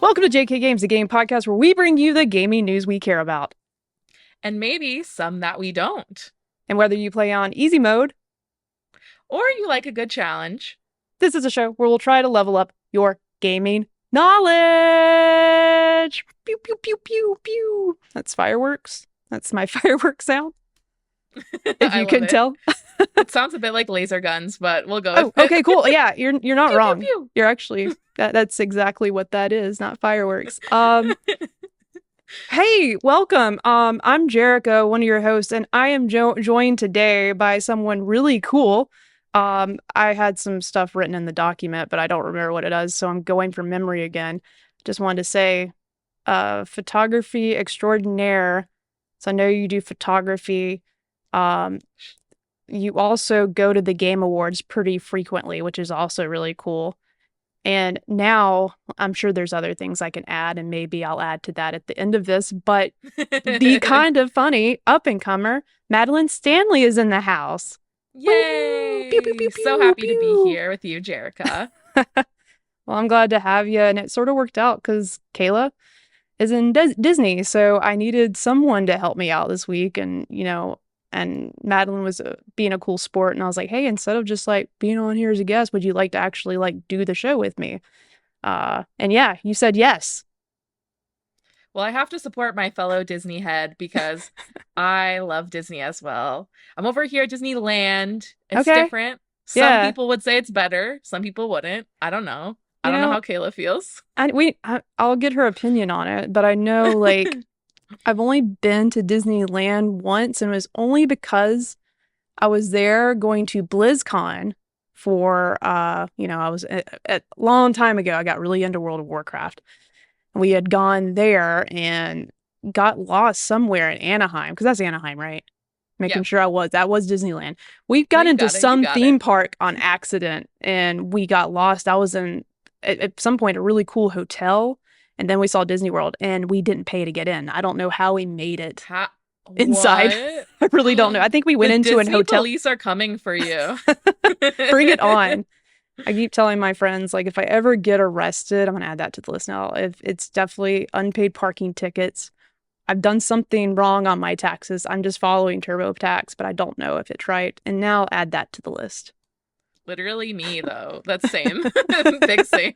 Welcome to JK Games, the game podcast where we bring you the gaming news we care about. And maybe some that we don't. And whether you play on easy mode, Or you like a good challenge. this is a show where we'll try to level up your gaming knowledge. Pew, pew, pew, pew, pew. That's fireworks. That's my fireworks sound, if I you love can it. tell. It sounds a bit like laser guns, but we'll go Oh, with it. okay, cool. Yeah, you're not Pew, pew, wrong. pew. You're actually that's exactly what that is, not fireworks. Hey, welcome. I'm Jerica, one of your hosts, and I am joined today by someone really cool. I had some stuff written in the document, but I don't remember what it is, so I'm going from memory again. Just wanted to say, photography extraordinaire. So I know you do photography. Um, you also go to the Game Awards pretty frequently, which is also really cool. And now I'm sure there's other things I can add, and maybe I'll add to that at the end of this. But the kind of funny up and comer, Madeline Stanley, is in the house. Woo! Pew, pew, pew, Yay! So pew, happy to be pew. here with you, Jerica. Well, I'm glad to have you. And it sort of worked out because Kayla is in Disney. So I needed someone to help me out this week. And Madeline was being a cool sport. And I was like, hey, instead of just like being on here as a guest, would you like to actually like do the show with me? And yeah, you said yes. Well, I have to support my fellow Disney head because I love Disney as well. I'm over here at Disneyland. It's Okay. different. Some Yeah. people would say it's better. Some people wouldn't. I don't know. I You don't know know, how Kayla feels. I'll get her opinion on it, but I know like I've only been to Disneyland once, and it was only because I was there going to BlizzCon for I was a long time ago. I got really into World of Warcraft. We had gone there and got lost somewhere in Anaheim, because that's Anaheim, right? Making Yep. sure that was Disneyland. We No, got you into got it. You some got it. theme park on accident and we got lost. I was in at some point a really cool hotel, and then we saw Disney World and we didn't pay to get in. I don't know how we made it Ha inside. what? I really don't know. I think we went The into an Disney hotel. police are coming for you. Bring it on. I keep telling my friends, like, if I ever get arrested, I'm gonna add that to the list now. If it's definitely unpaid parking tickets, I've done something wrong on my taxes. I'm just following TurboTax, but I don't know if it's right. And now I'll add that to the list. Literally me though. That's same. Big same.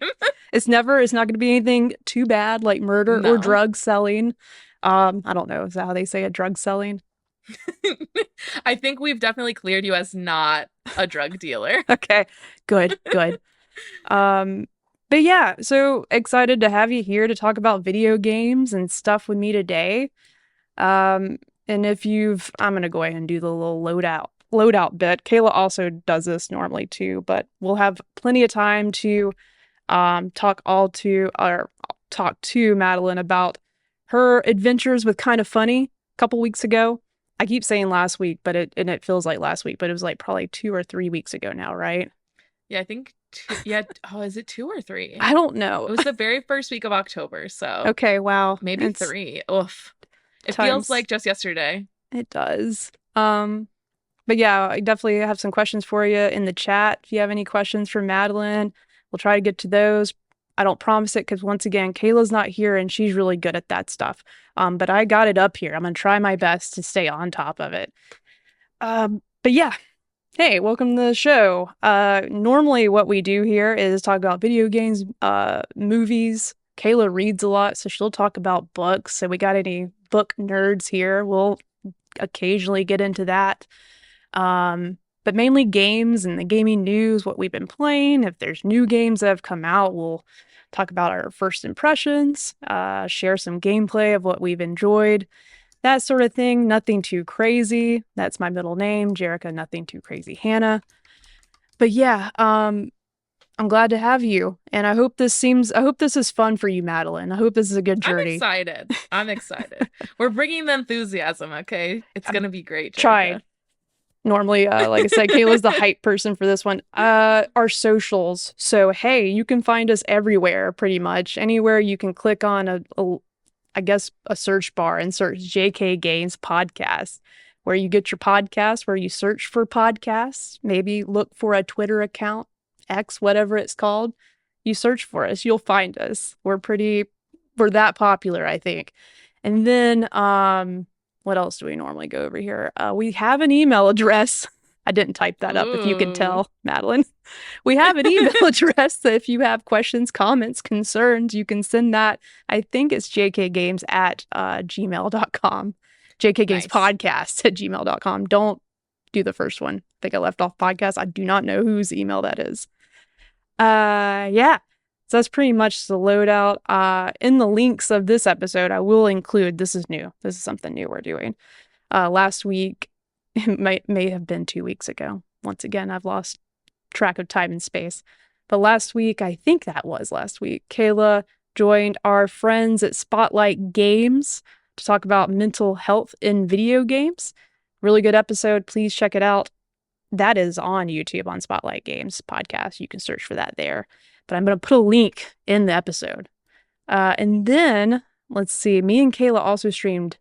It's not gonna be anything too bad like murder or No. drug selling. I don't know. Is that how they say it? Drug selling? I think we've definitely cleared you as not a drug dealer. Okay, good, good. Um, but yeah, so excited to have you here to talk about video games and stuff with me today. And I'm gonna go ahead and do the little loadout bit. Kayla also does this normally too, but we'll have plenty of time to talk to Madeline about her adventures with Kind of Funny a couple weeks ago. I keep saying last week, but it feels like last week, but it was like probably 2 or 3 weeks ago now, right? Yeah, I think yeah. Oh, is it 2 or 3? I don't know. It was the very first week of October, so Okay, wow. maybe It's 3. Oof. It feels times like just yesterday. it does. But yeah, I definitely have some questions for you in the chat. If you have any questions for Madeline, we'll try to get to those. I don't promise it because once again, Kayla's not here and she's really good at that stuff. But I got it up here. I'm gonna try my best to stay on top of it. But yeah. Hey, welcome to the show. Normally what we do here is talk about video games, movies. Kayla reads a lot, so she'll talk about books. So we got any book nerds here, we'll occasionally get into that. But mainly games and the gaming news, what we've been playing. If there's new games that have come out, we'll talk about our first impressions, share some gameplay of what we've enjoyed, that sort of thing. Nothing too crazy. That's my middle name, Jerica. Nothing too crazy, Hannah. But yeah, I'm glad to have you, and I hope this is fun for you, Madeline. I hope this is a good I'm journey. excited. I'm excited. We're bringing the enthusiasm, okay? It's I'm gonna be great, trying. Jerica. Normally, like I said, Kayla's the hype person for this one. Our socials. So hey, you can find us everywhere, pretty much anywhere you can click on I guess a search bar and search JK Games podcast, where you get your podcast, where you search for podcasts. Maybe look for a Twitter account, X, whatever it's called. You search for us, you'll find us. We're pretty we're that popular, I think. And then what else do we normally go over here? We have an email address. I didn't type that up if you can Ooh. tell, Madeline. We have an email address that if you have questions, comments, concerns, you can send that. I think it's jkgames at gmail.com. Nice. jkgamespodcast at gmail.com. Don't do the first one. I think I left off podcast. I do not know whose email that is. Yeah. So that's pretty much the loadout. In the links of this episode, I will include, this is new. This is something new we're doing. Last week, it may have been 2 weeks ago. Once again, I've lost track of time and space. But last week, I think that was last week, Kayla joined our friends at Spotlight Games to talk about mental health in video games. Really good episode. Please check it out. That is on YouTube on Spotlight Games podcast. You can search for that there. But I'm going to put a link in the episode. And then, let's see, me and Kayla also streamed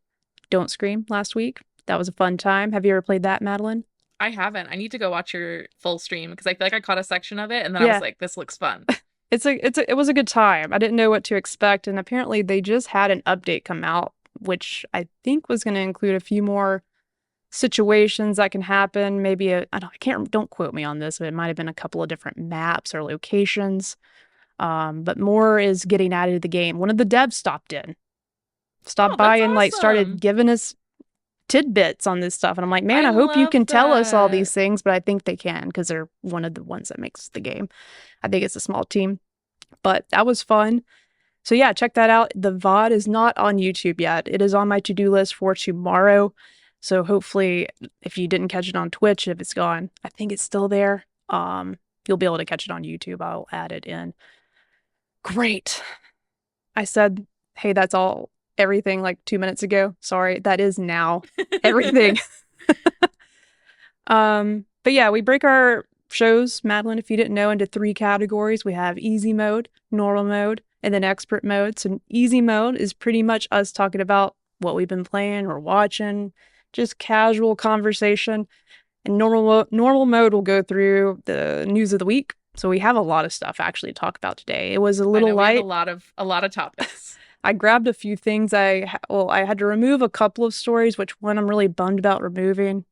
Don't Scream last week. That was a fun time. Have you ever played that, Madeline? I haven't. I need to go watch your full stream because I feel like I caught a section of it and then I was Yeah, like, this looks fun. it was a good time. I didn't know what to expect, and apparently they just had an update come out, which I think was going to include a few more situations that can happen. Maybe I can't, don't quote me on this, but it might have been a couple of different maps or locations. But more is getting added to the game. One of the devs stopped Oh, by that's and like started awesome. giving us tidbits on this stuff. And I'm like, man, I I hope you love can tell us all that. these things, but I think they can because they're one of the ones that makes the game. I think it's a small team, but that was fun. So yeah, check that out. The VOD is not on YouTube yet. It is on my to-do list for tomorrow. So hopefully if you didn't catch it on Twitch, if it's gone, I think it's still there. You'll be able to catch it on YouTube. I'll add it in. Great. I said, hey, that's all everything like 2 minutes ago. Sorry, that is now everything. But yeah, we break our shows, Madeline, if you didn't know, into three categories. We have easy mode, normal mode, and then expert mode. So easy mode is pretty much us talking about what we've been playing or watching, just casual conversation. And normal mode will go through the news of the week. So we have a lot of stuff actually to talk about today. It was a I little know we have light. a lot of topics. I grabbed a few things. I had to remove a couple of stories, which one I'm really bummed about removing.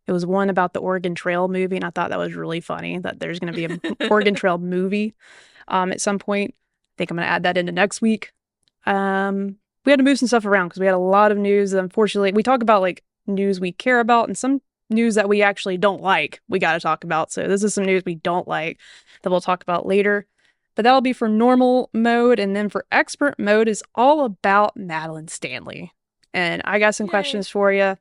It was one about the Oregon Trail movie, and I thought that was really funny that there's going to be an Oregon Trail movie at some point. I think I'm going to add that into next week. We had to move some stuff around because we had a lot of news. Unfortunately, we talk about like news we care about and some news that we actually don't like. We got to talk about. So this is some news we don't like that we'll talk about later. But that'll be for normal mode. And then for expert mode is all about Madeline Stanley. And I got some Yay. questions for you.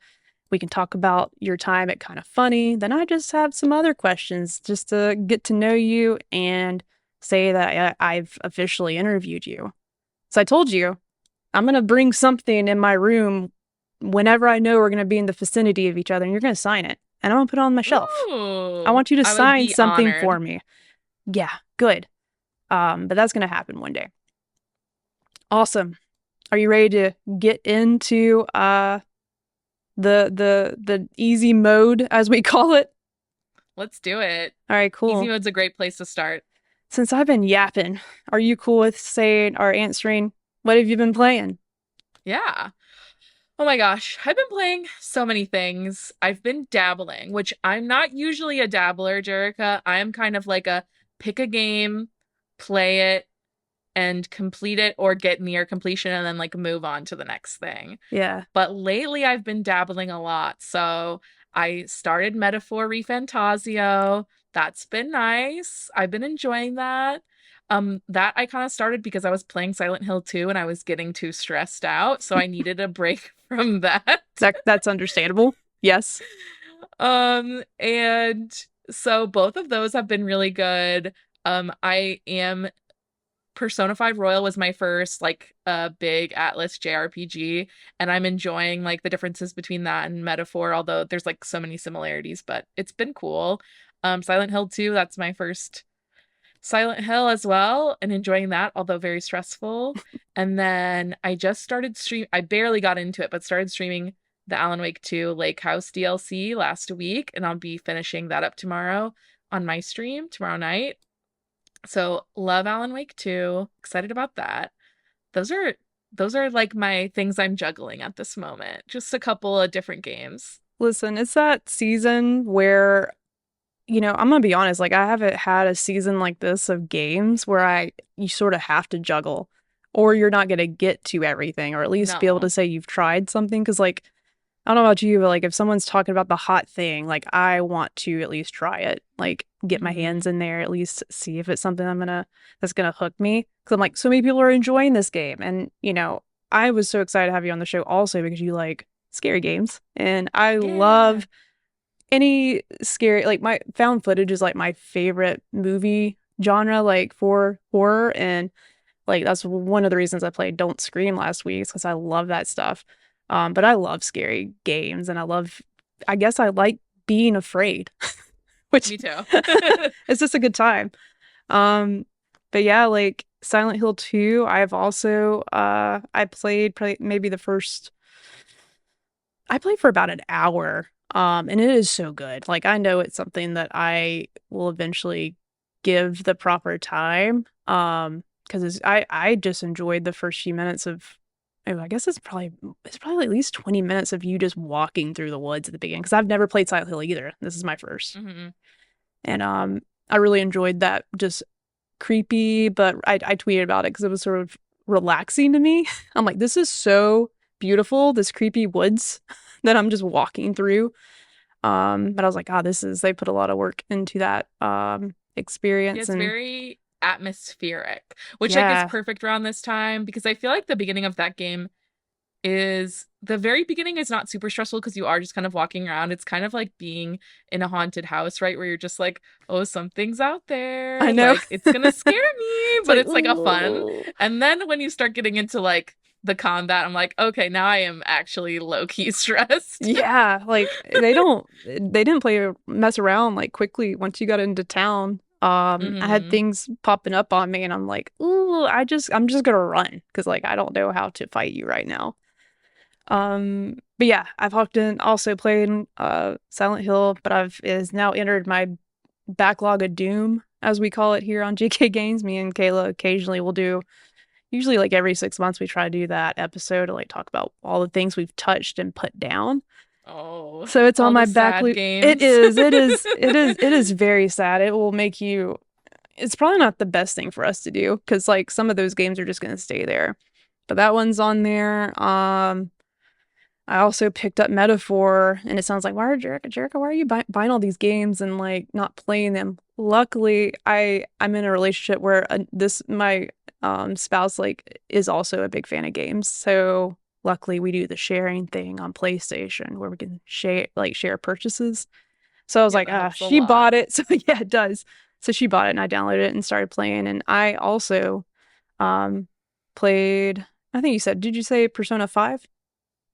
We can talk about your time at Kind of Funny. Then I just have some other questions just to get to know you and say that I've officially interviewed you. So I told you, I'm going to bring something in my room whenever I know we're going to be in the vicinity of each other, and you're going to sign it. And I'm going to put it on my shelf. I Ooh, want you to I would sign be something for honored. me. Yeah, good. But that's going to happen one day. Awesome. Are you ready to get into the easy mode as we call it? Let's do it. All right, Easy cool. mode's a great place to start. Since I've been yapping, are you cool with saying or answering what have you been playing? Yeah. Oh my gosh, I've been playing so many things. I've been dabbling, which I'm not usually a dabbler, Jerica. I am kind of like a pick a game, play it, and complete it or get near completion and then like move on to the next thing. Yeah. But lately I've been dabbling a lot. So I started Metaphor Refantasio. That's been nice. I've been enjoying that. That I kind of started because I was playing Silent Hill 2 and I was getting too stressed out, so I needed a break from that. That's understandable. Yes. And so both of those have been really good. I am Personified Royal was my first like big Atlas JRPG, and I'm enjoying like the differences between that and Metaphor, although there's like so many similarities, but it's been cool. Silent Hill 2, that's my first Silent Hill as well, and enjoying that, although very stressful. And then I just started I barely got into it, but started streaming the Alan Wake 2 Lake House DLC last week, and I'll be finishing that up tomorrow on my stream tomorrow night. So love Alan Wake 2. Excited about that. Those are those are like my things I'm juggling at this moment. Just a couple of different games. Listen, it's that season where, I'm gonna be honest, like I haven't had a season like this of games where you sort of have to juggle or you're not gonna get to everything or at least be able to No. say you've tried something. Cause like, I don't know about you, but like if someone's talking about the hot thing, like I want to at least try it, like get my hands Hmm. in there, at least see if it's something that's gonna hook me. Cause I'm like, so many people are enjoying this game. And, I was so excited to have you on the show also because you like scary games. And I Yeah. love any scary, like my found footage is like my favorite movie genre, like for horror. And like that's one of the reasons I played Don't Scream last week because I love that stuff. But I love scary games and I guess I like being afraid, which Me too. it's just a good time. Um, but yeah, like Silent Hill 2, I've also I played maybe I played for about an hour. And it is so good. Like I know it's something that I will eventually give the proper time. Because I just enjoyed the first few minutes of oh, I guess it's probably at least 20 minutes of you just walking through the woods at the beginning. Because I've never played Silent Hill either. This is my first. Hmm. And I really enjoyed that just creepy, but I tweeted about it because it was sort of relaxing to me. I'm like, this is so beautiful, this creepy woods that I'm just walking through. But I was like, they put a lot of work into that Yeah, experience it's and very atmospheric, which like is yeah, perfect around this time because I feel like the beginning of that game is the very beginning is not super stressful because you are just kind of walking around. It's kind of like being in a haunted house, right? Where you're just like, oh, something's out I there. know. Like it's gonna scare me, It's but like, it's like a fun. ooh. And then when you start getting into like the combat, I'm like, okay, now I am actually low key stressed. Yeah, like they didn't play mess around like quickly once you got into town. I had Hmm. things popping up on me and I'm like, ooh, I'm just gonna run because like I don't know how to fight you right now. But yeah, I've often also played Silent Hill, but I've is now entered my backlog of doom, as we call it here on GK Games. Me and Kayla occasionally will do usually like every 6 months we try to do that episode to like talk about all the things we've touched and put down. Oh, So it's on all my the back sad loop. It games. is, it is, it is, it is very sad. It will make you it's probably not the best thing for us to do because like some of those games are just gonna stay there. But that one's on there. I also picked up Metaphor, and it sounds like, why are Jerica, why are you buying all these games and like not playing them? Luckily, I'm in a relationship where this my spouse like is also a big fan of games, so luckily we do the sharing thing on PlayStation where we can share purchases. So I was Yeah, like, that helps a she lot. bought it, so yeah, it does. So she bought it, and I downloaded it and started playing, and I also um played. I think you said, did you say Persona 5?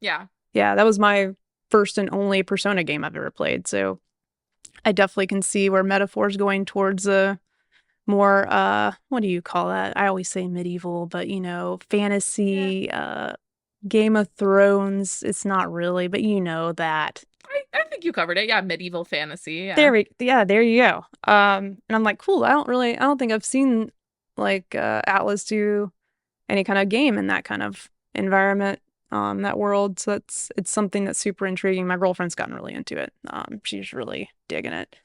Yeah. Yeah, that was my first and only Persona game I've ever played. So I definitely can see where Metaphor's going towards a more what do you call that? I always say medieval, but Yeah. fantasy, Game of Thrones. It's not really, but you know that. I think you covered it. Yeah, medieval fantasy. Yeah. There you go. And I'm like, cool. I don't think I've seen like Atlas do any kind of game in that kind of environment, that world. So it's something that's super intriguing. My girlfriend's gotten really into it. She's really digging it.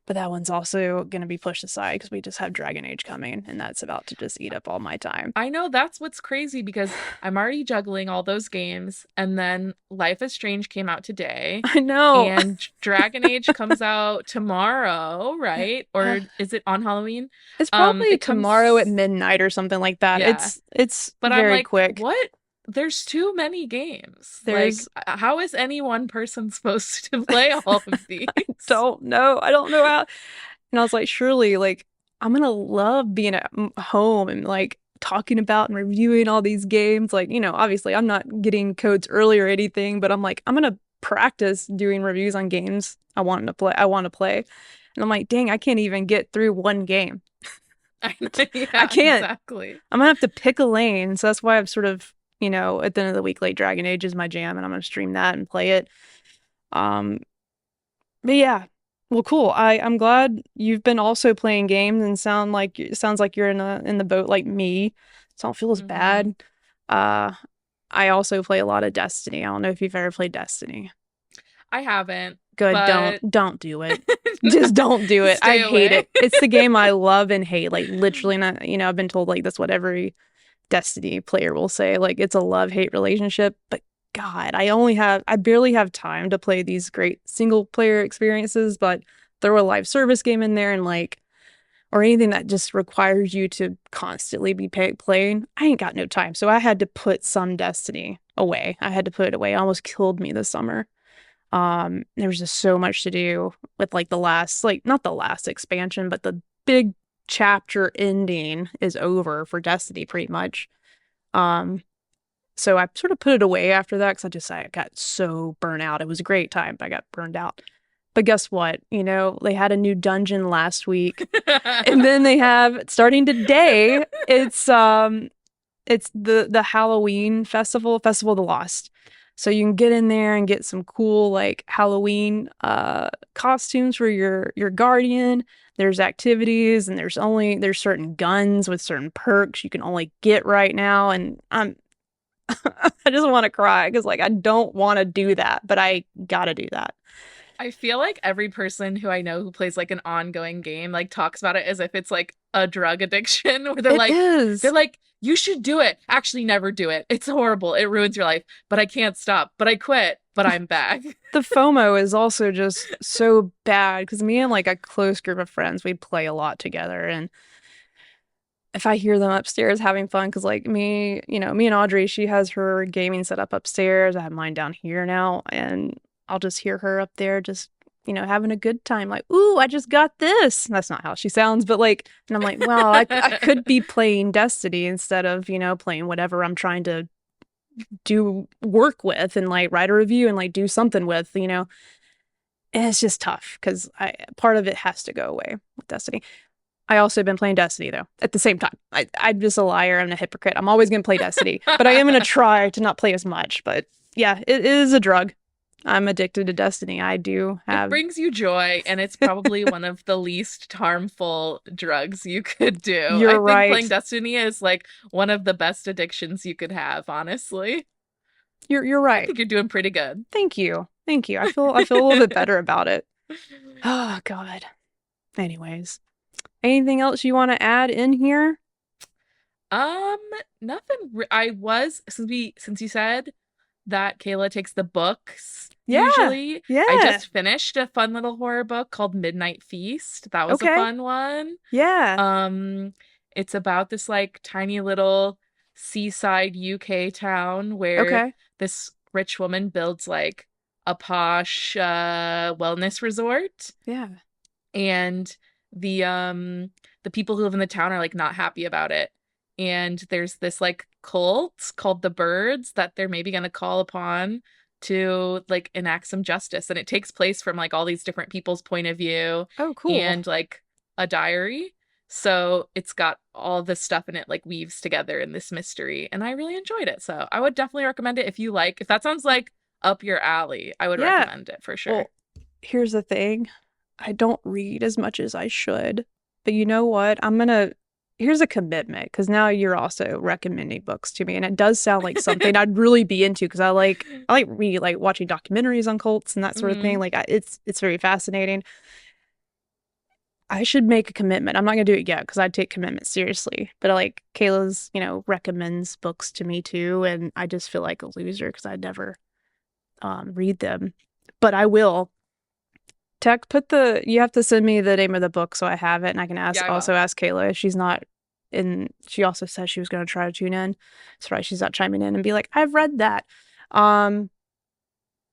But that one's also going to be pushed aside because we just have Dragon Age coming, and that's about to just eat up all my time. I know that's what's crazy because I'm already juggling all those games, and then Life is Strange came out today, I know. and Dragon Age comes out tomorrow, right? Or is it on Halloween? It's probably It tomorrow at comes, midnight or something like that. yeah. It's But I'm very like, quick. what? There's too many games. Like, There's how is any one person supposed to play all of these? don't know. I don't know how. And I was like, surely, like, I'm gonna love being at home and like talking about and reviewing all these games. Like, obviously, I'm not getting codes early or anything, but I'm like, I'm gonna practice doing reviews on games I want to play. I want to play, and I'm like, dang, I can't even get through one game. I know, I yeah, can't. exactly. I'm gonna have to pick a lane. So that's why I've sort of, at the end of the week, like Dragon Age is my jam, and I'm gonna stream that and play it. Um, but yeah, well, cool. I'm glad you've been also playing games and sounds like you're in the boat like me. So I don't feel as Hmm. bad. Uh, I also play a lot of Destiny. I don't know if you've ever played Destiny. I haven't, Good, but don't do it. Just don't do it. I stay hate away. it. It's the game I love and hate. Like literally not, I've been told like that's what every Destiny player will say. Like it's a love-hate relationship, but God, I barely have time to play these great single player experiences, but throw a live service game in there and like or anything that just requires you to constantly be playing, I ain't got no time. So I had to put some Destiny away. I had to put it away. It almost killed me this summer. There was just so much to do with like the last, like not the last expansion, but the big chapter ending is over for Destiny pretty much. Um, so I sort of put it away after that because I got so burnt out. It was a great time, but I got burned out. But guess what? They had a new dungeon last week. And then they have starting today, it's the Halloween Festival of the Lost. So you can get in there and get some cool like Halloween costumes for your guardian. There's activities and there's certain guns with certain perks you can only get right now and I just want to cry because like I don't want to do that, but I gotta do that. I feel like every person who I know who plays like an ongoing game like talks about it as if it's like a drug addiction where It they're is. like you should do it. Actually never do it. It's horrible. It ruins your life. But I can't stop. But I quit. But I'm back. The FOMO is also just so bad because me and like a close group of friends, we play a lot together. And if I hear them upstairs having fun, because like me and Audrey, she has her gaming set up upstairs. I have mine down here now. And I'll just hear her up there just, having a good time. Like, ooh, I just got this. That's not how she sounds, but like, and I'm like, well, I could be playing Destiny instead of, playing whatever I'm trying to do work with and like write a review and like do something with. And it's just tough because I part of it has to go away with Destiny. I also been playing Destiny though at the same time. I'm just a liar. I'm a hypocrite. I'm always gonna play Destiny, but I am gonna try to not play as much. But yeah, it is a drug. I'm addicted to Destiny. I do It have. brings you joy, and it's probably one of the least harmful drugs you could do. I You're think playing right. Destiny is like one of the best addictions you could have, honestly. You're I right. think you're doing pretty good. Thank you. Thank you. I feel a little bit better about it. Oh God. Anyways, anything else you want to add in here? Um, nothing. I was since you said that Kayla takes the books Yeah. usually. I Yeah. just finished a fun little horror book called Midnight Feast. That was a Okay. fun one. Yeah. Um, it's about this like tiny little seaside UK town where Okay. this rich woman builds like a posh wellness resort Yeah. and the people who live in the town are like not happy about it. And there's this like cult called the Birds that they're maybe going to call upon to like enact some justice, and it takes place from like all these different people's point of view Oh, cool. and like a diary. So it's got all this stuff in it like weaves together in this mystery, and I really enjoyed it. So I would definitely recommend it if that sounds like up your alley, I would Yeah. recommend it for sure. Well, here's the thing. I don't read as much as I should. But you know what? Here's a commitment because now you're also recommending books to me. And it does sound like something I'd really be into because I like read like watching documentaries on cults and that sort of thing. Mhm. Like it's very fascinating. I should make a commitment. I'm not gonna do it yet because I take commitment seriously. But like Kayla's, recommends books to me too, and I just feel like a loser because I never read them. But I will. You have to send me the name of the book so I have it and I can Yeah, I will. also ask Kayla if she's not in. She also said she was going to try to tune in. Sorry, she's not chiming in and be like, I've read that. Um,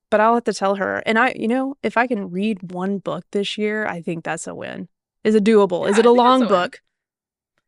but I'll have to tell her. And if I can read one book this year, I think that's a win. Is it doable? Yeah, Is it I a think that's long a win. book?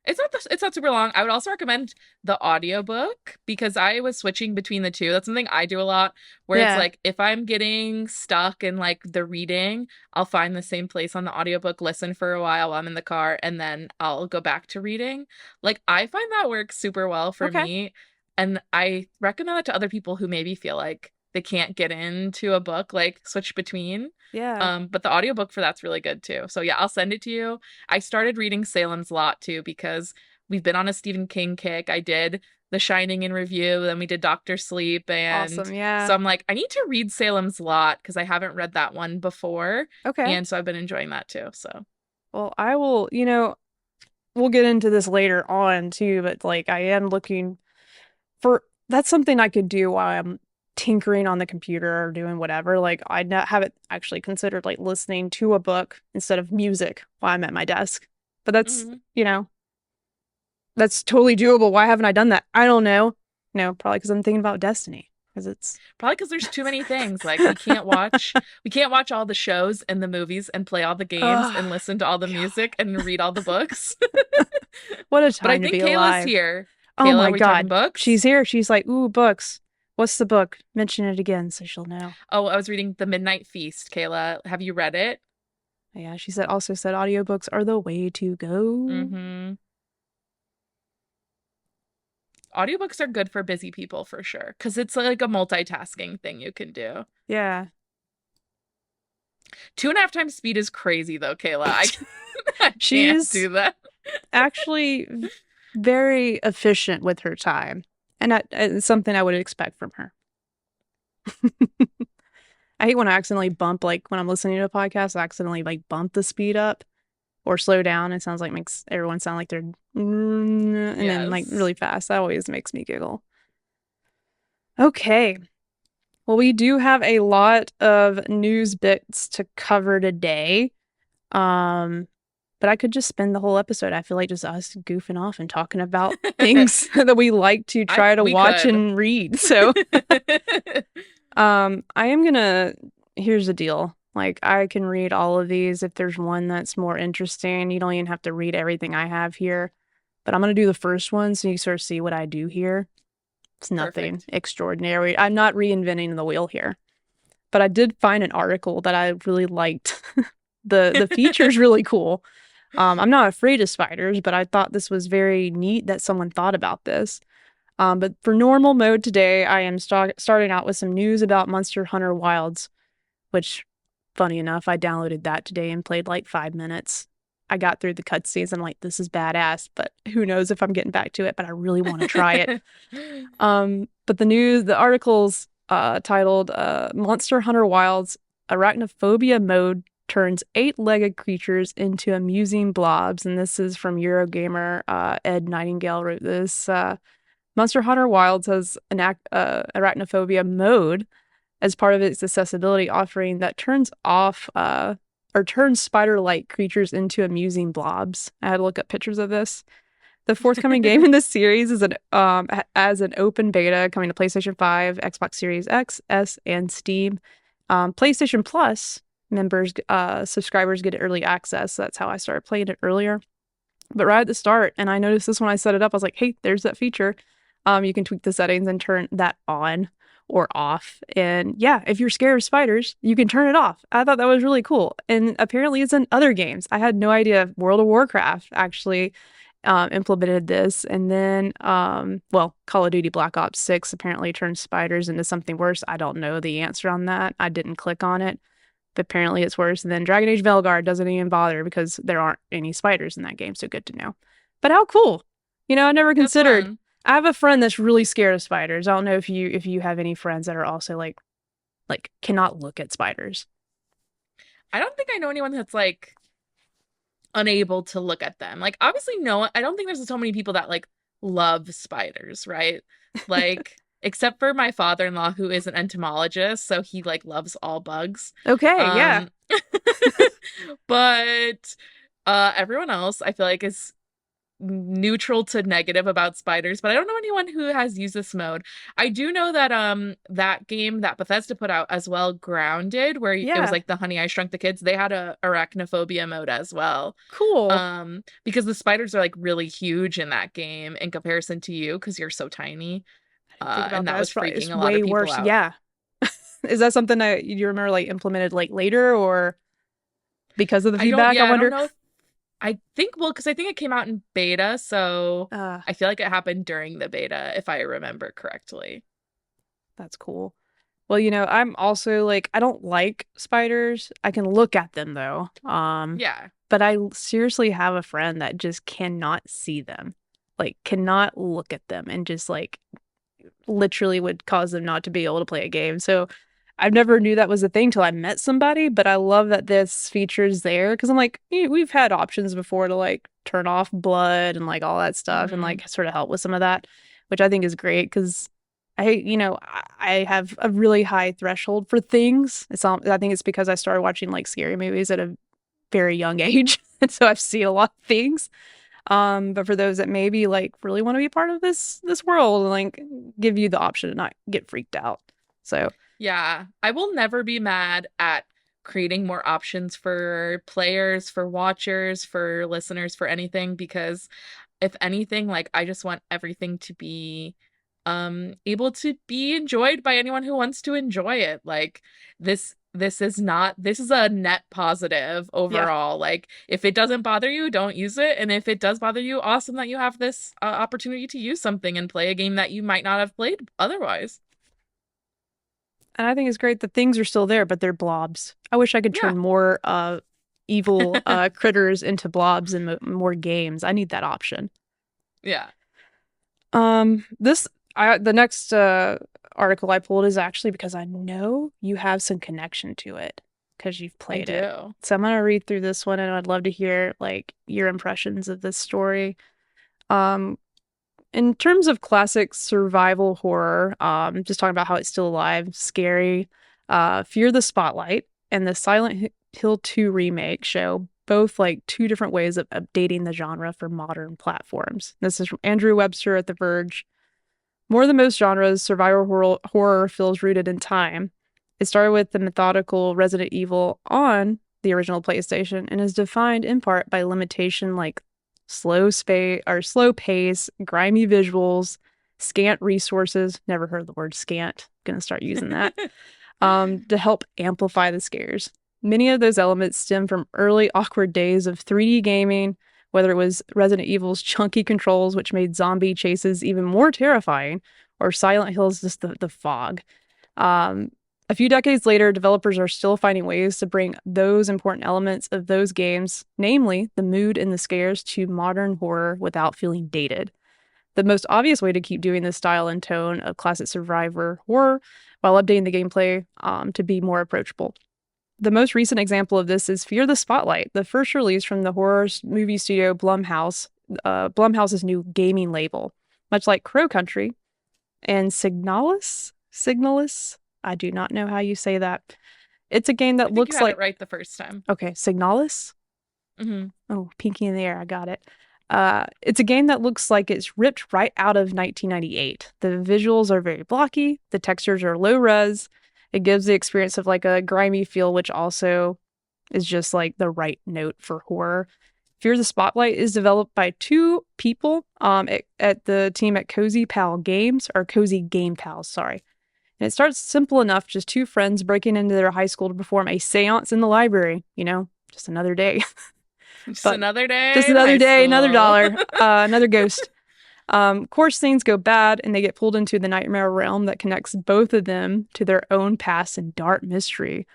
It's not super long. I would also recommend the audiobook because I was switching between the two. That's something I do a lot where it's Yeah. like if I'm getting stuck in like the reading, I'll find the same place on the audiobook, listen for a while while I'm in the car, and then I'll go back to reading. Like I find that works super well for Okay. me, and I recommend it to other people who maybe feel like they can't get into a book, like switch between. Yeah. But the audiobook for that's really good too. So yeah, I'll send it to you. I started reading Salem's Lot too because we've been on a Stephen King kick. I did The Shining in review, then we did Doctor Sleep, and Awesome. Yeah. so I'm like, I need to read Salem's Lot because I haven't read that one before, Okay. and so I've been enjoying that too. So, Well, I will, we'll get into this later on too, but like I am looking for that's something I could do while I'm tinkering on the computer or doing whatever. Like I haven't actually considered like listening to a book instead of music while I'm at my desk. But mhm. that's totally doable. Why haven't I done that? I don't know. No, probably because I'm thinking about Destiny. Because it's Probably because there's too many things. Like we can't watch all the shows and the movies and play all the games oh and listen to all the God, music and read all the books. what a But I time to think be Kayla's alive. here. Oh Kayla, my are we talking God. She's books? here. She's like, ooh, books. What's the book? Mention it again so she'll know. Oh, I was reading The Midnight Feast, Kayla. Have you read it? Yeah, she also said audiobooks are the way to go. Mm-hmm. Audiobooks are good for busy people for sure, because it's like a multitasking thing you can do. Yeah. 2.5 times speed is crazy though, Kayla. I can't She's do that. actually very efficient with her time. And it's something I would expect from her. I hate when I accidentally bump, like when I'm listening to a podcast, I accidentally like bump the speed up or slow down. It sounds like makes everyone sound like they're and then like Yes. really fast. That always makes me giggle. Okay. Well, we do have a lot of news bits to cover today. Um, but I could just spend the whole episode, I feel like just us goofing off and talking about things that we like to I try to we watch could. and read. So, I am gonna, here's the deal. Like, I can read all of these if there's one that's more interesting. You don't even have to read everything I have here, but I'm gonna do the first one so you sort of see what I do here. It's nothing Perfect. extraordinary. I'm not reinventing the wheel here, but I did find an article that I really liked. The feature's really cool. I'm not afraid of spiders, but I thought this was very neat that someone thought about this. But for normal mode today, I am starting out with some news about Monster Hunter Wilds, which, funny enough, I downloaded that today and played like 5 minutes. I got through the cutscenes. I'm like, this is badass, but who knows if I'm getting back to it, but I really want to try it. But the article's titled Monster Hunter Wilds Arachnophobia Mode Turns eight-legged creatures into amusing blobs. And this is from Eurogamer. Ed Nightingale wrote this. Monster Hunter Wilds has an arachnophobia mode as part of its accessibility offering that turns spider-like creatures into amusing blobs. I had to look up pictures of this. The forthcoming game in this series is as an open beta coming to PlayStation 5, Xbox Series X, S, and Steam. PlayStation Plus subscribers get early access. So that's how I started playing it earlier. But right at the start, and I noticed this when I set it up, I was like, hey, there's that feature. You can tweak the settings and turn that on or off. And yeah, if you're scared of spiders, you can turn it off. I thought that was really cool. And apparently it's in other games. I had no idea World of Warcraft actually implemented this. And then, well, Call of Duty Black Ops 6 apparently turned spiders into something worse. I don't know the answer on that. I didn't click on it, but apparently it's worse. And then Dragon Age Velgar doesn't even bother because there aren't any spiders in that game, so good to know. But how cool. I never That's considered. fun. I have a friend that's really scared of spiders. I don't know if you have any friends that are also like cannot look at spiders. I don't think I know anyone that's like unable to look at them. Like obviously no, I don't think there's so many people that like love spiders, right? Like except for my father-in-law who is an entomologist, so he like loves all bugs. Okay, yeah. Um but everyone else I feel like is neutral to negative about spiders, but I don't know anyone who has used this mode. I do know that that game that Bethesda put out as well, Grounded, where it was Yeah. like the Honey I Shrunk the Kids, they had a arachnophobia mode as well. Cool. Because the spiders are like really huge in that game in comparison to you because you're so tiny. Think about And that that. was It's freaking a lot of way people worse. out. Yeah. Is that something that you remember like implemented like later or because of the feedback, I I don't wonder? know. I think, well, because I think it came out in beta, so Uh, I feel like it happened during the beta, if I remember correctly. that's cool. Well, I'm also like I don't like spiders. I can look at them though. Yeah. But I seriously have a friend that just cannot see them. like cannot look at them and just like literally would cause them not to be able to play a game. So I've never knew that was a thing till I met somebody, but I love that this feature is there because I'm like, we've had options before to like turn off blood and like all that stuff and Hmm. like sort of help with some of that, which I think is great because I have a really high threshold for things. I think it's because I started watching like scary movies at a very young age, and so I've seen a lot of things. But for those that maybe like really want to be part of this world and like give you the option to not get freaked out. So Yeah, I will never be mad at creating more options for players, for watchers, for listeners, for anything, because if anything, like I just want everything to be able to be enjoyed by anyone who wants to enjoy it. Like this is a net positive yeah. overall. Like if it doesn't bother you, don't use it. And if it does bother you, awesome that you have this opportunity to use something and play a game that you might not have played otherwise. And I think it's great that things are still there, but they're blobs. I wish I could Yeah. turn more evil critters into blobs in more games. I need that option. Yeah, This the next article I pulled is actually because I know you have some connection to it because you've I played it. do. So I'm gonna read through this one and I'd love to hear like your impressions of this story. Um, in terms of classic survival horror, just talking about how it's still alive, scary, Fear the Spotlight and the Hill 2 remake show both like two different ways of updating the genre for modern platforms. This is from Andrew Webster at The Verge. More than most genres, horror feels rooted in time. It started with the methodical Resident Evil on the original PlayStation and is defined in part by limitation like slow pace, grimy visuals, scant resources. Never heard the word scant. Gonna start using that. To help amplify the scares. Many of those elements stem from early awkward days of 3D gaming, whether it was Resident Evil's chunky controls, which made zombie chases even more terrifying, or Silent Hill's just the fog. Um, a few decades later, developers are still finding ways to bring those important elements of those games, namely the mood and the scares, to modern horror without feeling dated. The most obvious way to keep doing this style and tone of classic survivor horror while updating the gameplay to be more approachable. The most recent example of this is Fear the Spotlight, the first release from the horror movie studio Blumhouse, Blumhouse's new gaming label. Much like Crow Country and Signalis, I do not know how you say that. It's a game I that think you looks had it like, right the first time. okay, Signalis? Hmm. Oh, pinky in the air, I got it. It's a game that looks like it's ripped right out of 1998. The visuals are very blocky, the textures are low res. It gives the experience of like a grimy feel, which also is just like the right note for horror. Fear the Spotlight is developed by two people at the team at Cozy Pal Games, or Cozy Game Pals, sorry. And it starts simple enough, just two friends breaking into their high school to perform a seance in the library, just another day. Just But another just day in another high day, another school. dollar, another ghost. Course things go bad, and they get pulled into the nightmare realm that connects both of them to their own past and dark mystery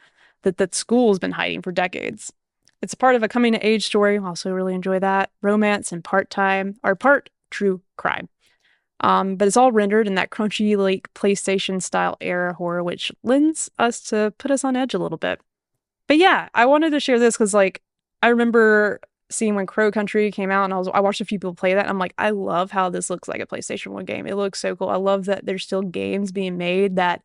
that school's been hiding for decades. It's part of a coming of age story. Also, really enjoy that romance and part time or part true crime. But it's all rendered in that crunchy like PlayStation style era horror, which lends us to put us on edge a little bit. But yeah, I wanted to share this because like I remember seeing when Crow Country came out and I watched a few people play that and I'm like, I love how this looks like a PlayStation 1 game. It looks so cool. I love that there's still games being made that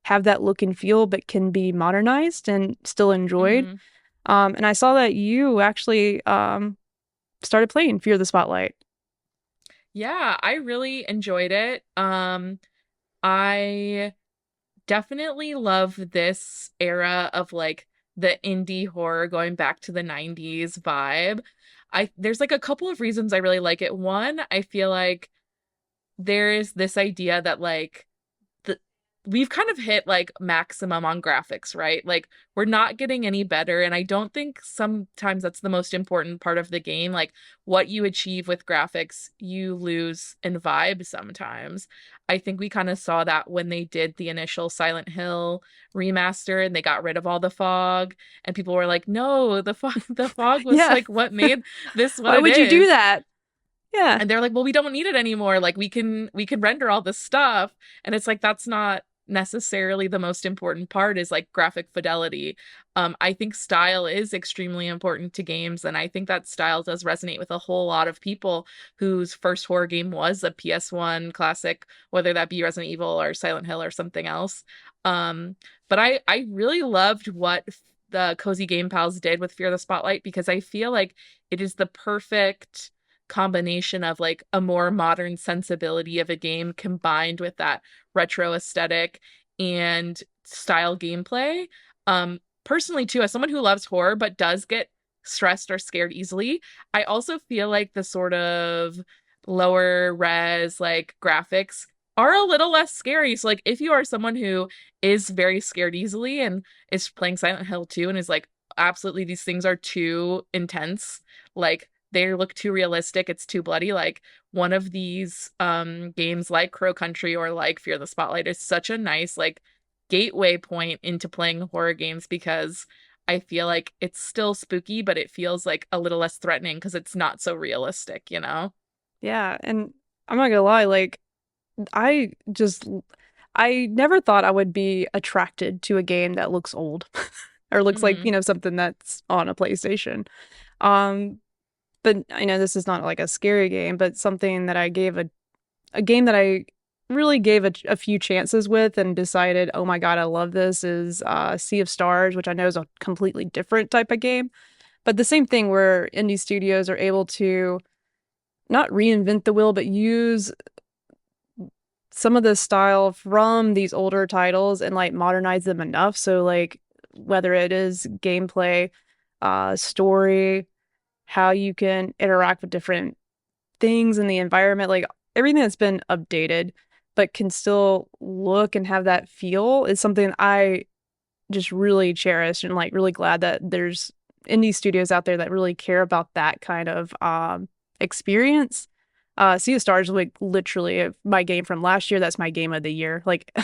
have that look and feel but can be modernized and still enjoyed. Hmm. And I saw that you actually started playing Fear the Spotlight. Yeah, I really enjoyed it. I definitely love this era of like the indie horror going back to the 90s vibe. I there's like a couple of reasons I really like it. One, I feel like there is this idea that like the we've kind of hit like maximum on graphics, right? Like we're not getting any better, and I don't think sometimes that's the most important part of the game. Like what you achieve with graphics, you lose in vibe sometimes. I think we kind of saw that when they did the initial Silent Hill remaster and they got rid of all the fog, and people were like, "No, the fog was Yeah. like what made this what Why it would you do is." that? Yeah. And they're like, well, we don't need it anymore. Like we can render all this stuff. And it's like that's not necessarily the most important part is like graphic fidelity. I think style is extremely important to games, and I think that style does resonate with a whole lot of people whose first horror game was a PS1 classic, whether that be Resident Evil or Silent Hill or something else. But I really loved what the Cozy Game Pals did with Fear the Spotlight because I feel like it is the perfect combination of like a more modern sensibility of a game combined with that retro aesthetic and style gameplay. Personally, too, as someone who loves horror but does get stressed or scared easily, I also feel like the sort of lower res like graphics are a little less scary. So like if you are someone who is very scared easily and is playing Silent Hill 2 and is like absolutely these things are too intense, like they look too realistic, it's too bloody. Like one of these games like Crow Country or like Fear the Spotlight is such a nice like gateway point into playing horror games because I feel like it's still spooky, but it feels like a little less threatening because it's not so realistic, you know? Yeah. And I'm not gonna lie, like, I just, I never thought I would be attracted to a game that looks old or looks like, Hmm. something that's on a PlayStation. Um, but I know this is not like a scary game, but something that I gave a game that I really gave a few chances with and decided, oh my God, I love this is Sea of Stars, which I know is a completely different type of game. But the same thing where indie studios are able to not reinvent the wheel, but use some of the style from these older titles and like modernize them enough. So like whether it is gameplay, story, how you can interact with different things in the environment, like everything that's been updated, but can still look and have that feel is something I just really cherish and like really glad that there's indie studios out there that really care about that kind of experience. Sea of Stars was like literally my game from last year. That's my game of the year, like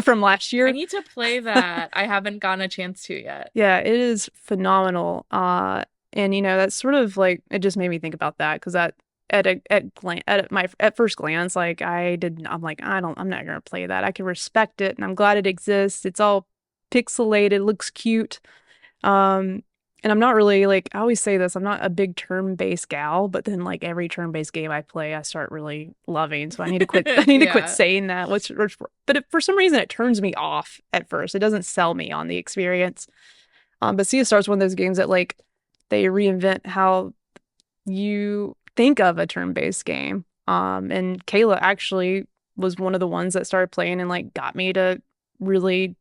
from last I year. need to play that. I haven't gotten a chance to yet. Yeah, it is phenomenal. And that's sort of like it just made me think about that because that at first glance, like I'm like I'm not gonna play that. I can respect it, and I'm glad it exists. It's all pixelated, looks cute. Um, and I'm not really like I always say this, I'm not a big turn-based gal, but then like every turn-based game I play, I start really loving. So I need to quit. I need to quit Yeah. saying that. But for some reason, it turns me off at first. It doesn't sell me on the experience. But Sea of Stars is one of those games that like they reinvent how you think of a turn-based game. And Kayla actually was one of the ones that started playing and like got me to really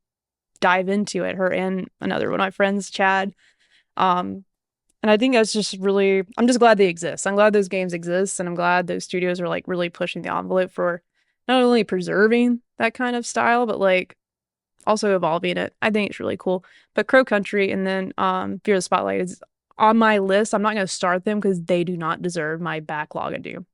dive into it. Her and another one of my friends, Chad. Um, and I think that's just really, I'm just glad they exist. I'm glad those games exist, and I'm glad those studios are like really pushing the envelope for not only preserving that kind of style, but like also evolving it. I think it's really cool. But Crow Country and then Fear the Spotlight is on my list. I'm not going to start them because they do not deserve my backlog of doom.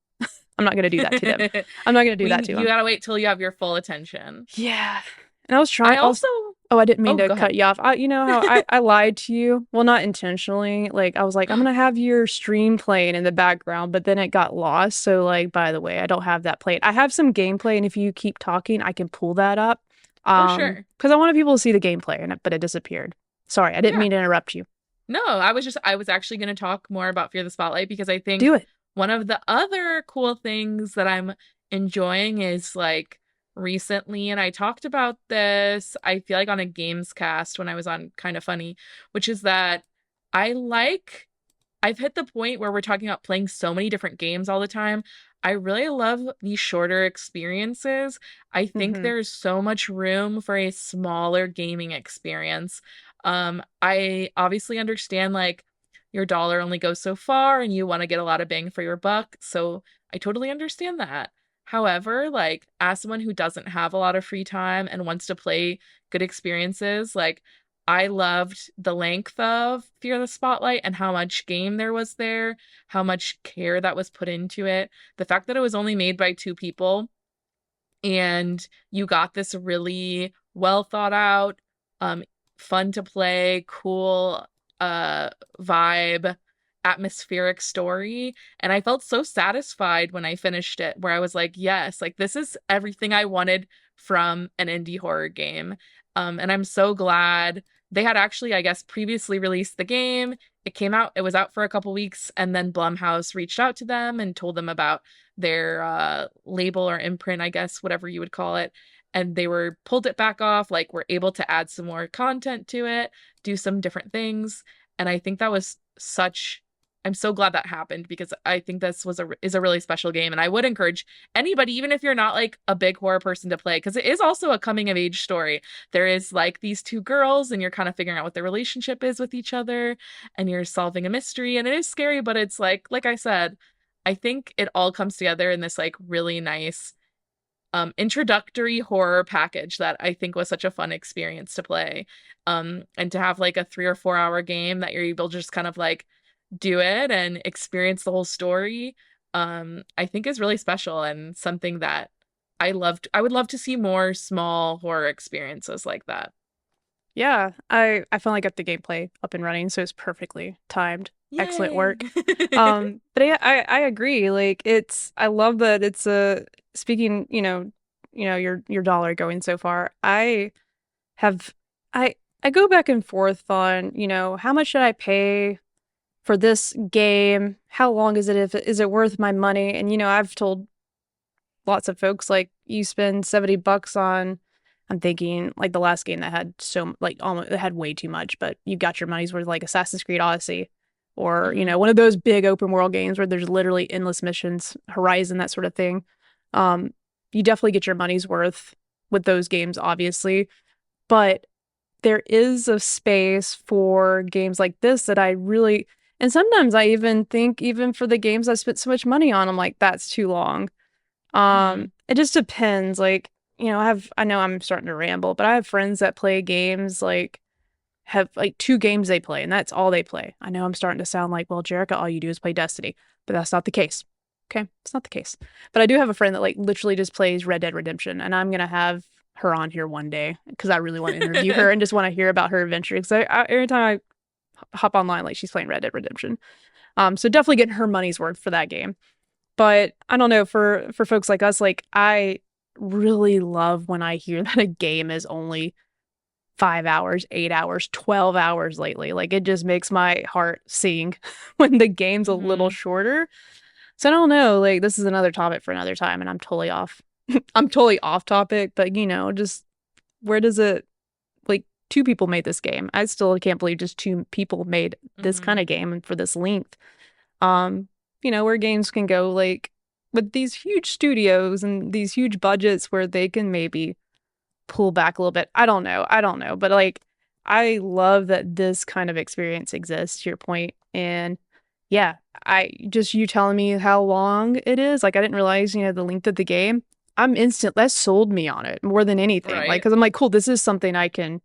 I'm not going to do that to them. I'm not going to do that to You them. gotta wait till you have your full attention. Yeah. And I was trying. I I was. also, Oh, I didn't mean oh, to go cut ahead. you off. You know how I lied to you? Well, not intentionally. Like I was like, I'm gonna have your stream playing in the background, but then it got lost. So like, by the way, I don't have that played. I have some gameplay, and if you keep talking, I can pull that up. Oh, sure. Because I wanted people to see the gameplay, but it disappeared. Sorry, I didn't Yeah. mean to interrupt you. No, I was actually going to talk more about Fear the Spotlight because I Do think it. one of the other cool things that I'm enjoying is like recently, and I talked about this, I feel like on a games cast when I was on Kind of Funny, which is that I like I've hit the point where we're talking about playing so many different games all the time. I really love these shorter experiences. I think Mm-hmm. there's so much room for a smaller gaming experience. I obviously understand like your dollar only goes so far and you want to get a lot of bang for your buck. So I totally understand that. However, like as someone who doesn't have a lot of free time and wants to play good experiences, like I loved the length of Fear the Spotlight and how much game there was there, how much care that was put into it. The fact that it was only made by two people and you got this really well thought out, um, fun to play, cool vibe atmospheric story. And I felt so satisfied when I finished it, where I was like, yes, like this is everything I wanted from an indie horror game. And I'm so glad they had actually, I guess, previously released the game. It came out, it was out for a couple weeks, and then Blumhouse reached out to them and told them about their label or imprint, I guess, whatever you would call it. And they were pulled it back off, like we're able to add some more content to it, do some different things. And I think that was such I'm so glad that happened because I think this was a is a really special game, and I would encourage anybody, even if you're not like a big horror person, to play because it is also a coming of age story. There is like these two girls, and you're kind of figuring out what their relationship is with each other, and you're solving a mystery, and it is scary, but it's like I said, I think it all comes together in this like really nice introductory horror package that I think was such a fun experience to play. And to have like a 3 or 4 hour game that you're able to just kind of like do it and experience the whole story, I think is really special and something that I would love to see more small horror experiences like that. Yeah, I finally got the gameplay up and running, so it's perfectly timed. Excellent Yay. work. But yeah, I agree. Like I love that it's a speaking, your dollar going so far. Have I go back and forth on, how much should I pay for this game? How long is it? If is it worth my money? And I've told lots of folks like you spend $70 on. I'm thinking like the last game that had so like almost it had way too much, but you got your money's worth like Assassin's Creed Odyssey, or Hmm. one of those big open world games where there's literally endless missions, Horizon, that sort of thing. Um, you definitely get your money's worth with those games, obviously, but there is a space for games like this that I really, and sometimes I even think, even for the games I spent so much money on, I'm like, that's too long. Hmm. It just depends. Like, I know I'm starting to ramble, but I have friends that play games like have like two games they play, and that's all they play. I know I'm starting to sound like, well, Jerica, all you do is play Destiny, but that's not the case. Okay, it's not the case. But I do have a friend that like literally just plays Red Dead Redemption, and I'm gonna have her on here one day because I really want to interview her and just want to hear about her adventure. Because every time I hop online, like she's playing Red Dead Redemption. So definitely getting her money's worth for that game. But I don't know, for folks like us, like I really love when I hear that a game is only 5 hours, 8 hours, 12 hours lately. Like it just makes my heart sing when the game's a little Hmm. shorter. So I don't know, like this is another topic for another time and I'm totally off. I'm totally off topic, but just where does it like two people made this game. I still can't believe just two people made this kind Hmm. of game and for this length. Um, where games can go like with these huge studios and these huge budgets where they can maybe pull back a little bit. I don't know. I don't know. But like I love that this kind of experience exists, to your point. And yeah, I just you telling me how long it is, like I didn't realize, the length of the game. I'm instant that sold me on it more than anything. Like, Right. because I'm like, cool, this is something I can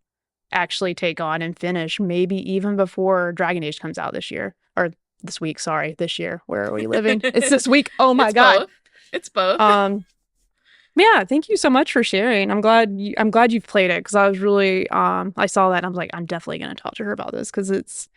actually take on and finish, maybe even before Dragon Age comes out this year or this week. Sorry, this year. Where are we living? It's this week. Oh my It's God. both. It's both. Um, yeah, thank you so much for sharing. I'm glad you've played it because I was really I saw that and I was like, I'm definitely gonna talk to her about this because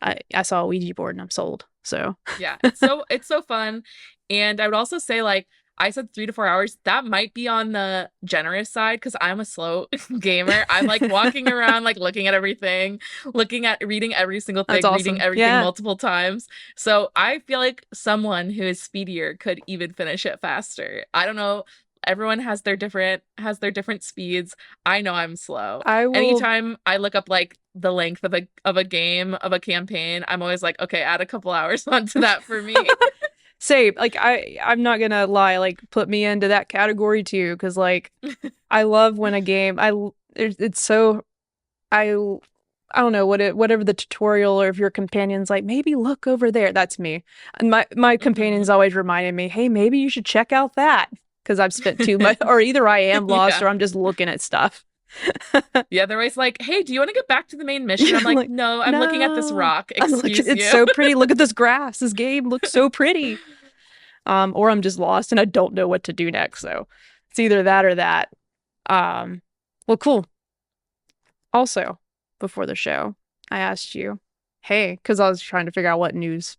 I saw a Ouija board and I'm sold. So Yeah, it's so fun. And I would also say like I said 3 to 4 hours. That might be on the generous side because I'm a slow gamer. I'm like walking around, like looking at everything, looking at reading every single that's thing, reading awesome. everything Yeah. multiple times. So I feel like someone who is speedier could even finish it faster. I don't know. Everyone has their different speeds. I know I'm slow. I will Anytime I look up like the length of a game of a campaign, I'm always like, okay, add a couple hours onto that for me. say like I'm not gonna lie, like put me into that category too because like I love when a game it's so I I don't know whatever the tutorial or if your companion's like maybe look over there. That's me. And my Hmm. companion's always reminding me, hey, maybe you should check out that because I've spent too much, or either I am lost Yeah. or I'm just looking at stuff. Yeah, they're always like, "Hey, do you want to get back to the main mission?" I'm I'm like, like, "No, I'm looking at this no. rock. I'm like, Excuse it's you." so pretty. Look at this grass. This game looks so pretty. Or I'm just lost and I don't know what to do next. So it's either that or that. Um, well, cool. Also, before the show, I asked you, hey, because I was trying to figure out what news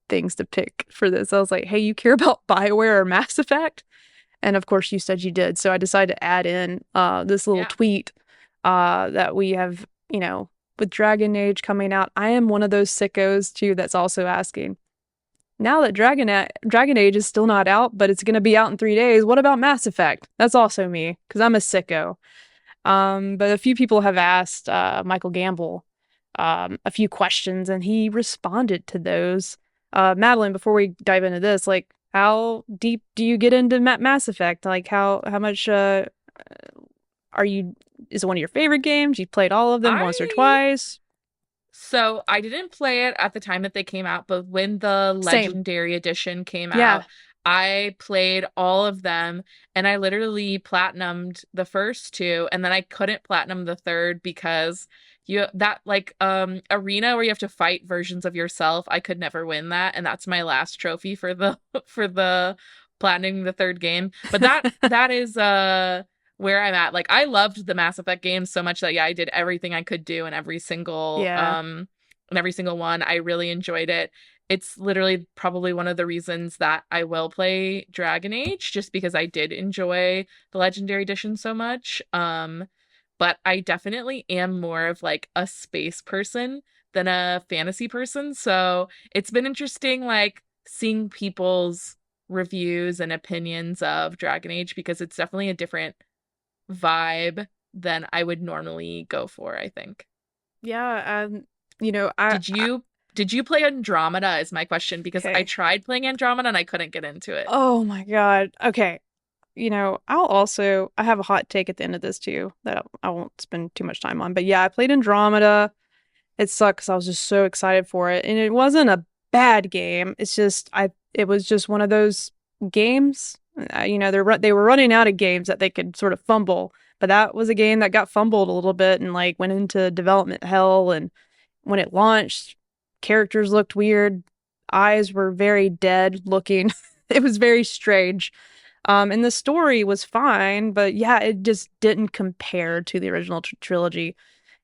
things to pick for this. I was like, hey, you care about BioWare or Mass Effect? And of course, you said you did. So I decided to add in this little Yeah. tweet that we have, with Dragon Age coming out. I am one of those sickos too that's also asking, now that Dragon Age is still not out, but it's going to be out in 3 days, what about Mass Effect? That's also me, because I'm a sicko. But a few people have asked Michael Gamble a few questions, and he responded to those. Madeline, before we dive into this, like, how deep do you get into Mass Effect? Like, how much are you? Is it one of your favorite games? You played all of them once or I twice? So I didn't play it at the time that they came out, but when the Same. Legendary Edition came Yeah. out, I played all of them and I literally platinumed the first two and then I couldn't platinum the third because you that like arena where you have to fight versions of yourself, I could never win that and that's my last trophy for the for the platinum the third game. But that is where I'm at. Like I loved the Mass Effect games so much that yeah, I did everything I could do Yeah. in every single one. I really enjoyed it. It's literally probably one of the reasons that I will play Dragon Age just because I did enjoy the Legendary Edition so much. But I definitely am more of like a space person than a fantasy person. So it's been interesting like seeing people's reviews and opinions of Dragon Age because it's definitely a different vibe than I would normally go for, I think. Yeah. You know, I, Did I you did you play Andromeda is my question because I okay. tried playing Andromeda and I couldn't get into it. Oh my God. Okay. I have a hot take at the end of this too that I won't spend too much time on. But yeah, I played Andromeda. It sucked because I was just so excited for it. And it wasn't a bad game. It was just one of those games. They were running out of games that they could sort of fumble. But that was a game that got fumbled a little bit and like went into development hell. And when it launched, characters looked weird. Eyes were very dead looking. It was very strange. And the story was fine, but yeah, it just didn't compare to the original trilogy.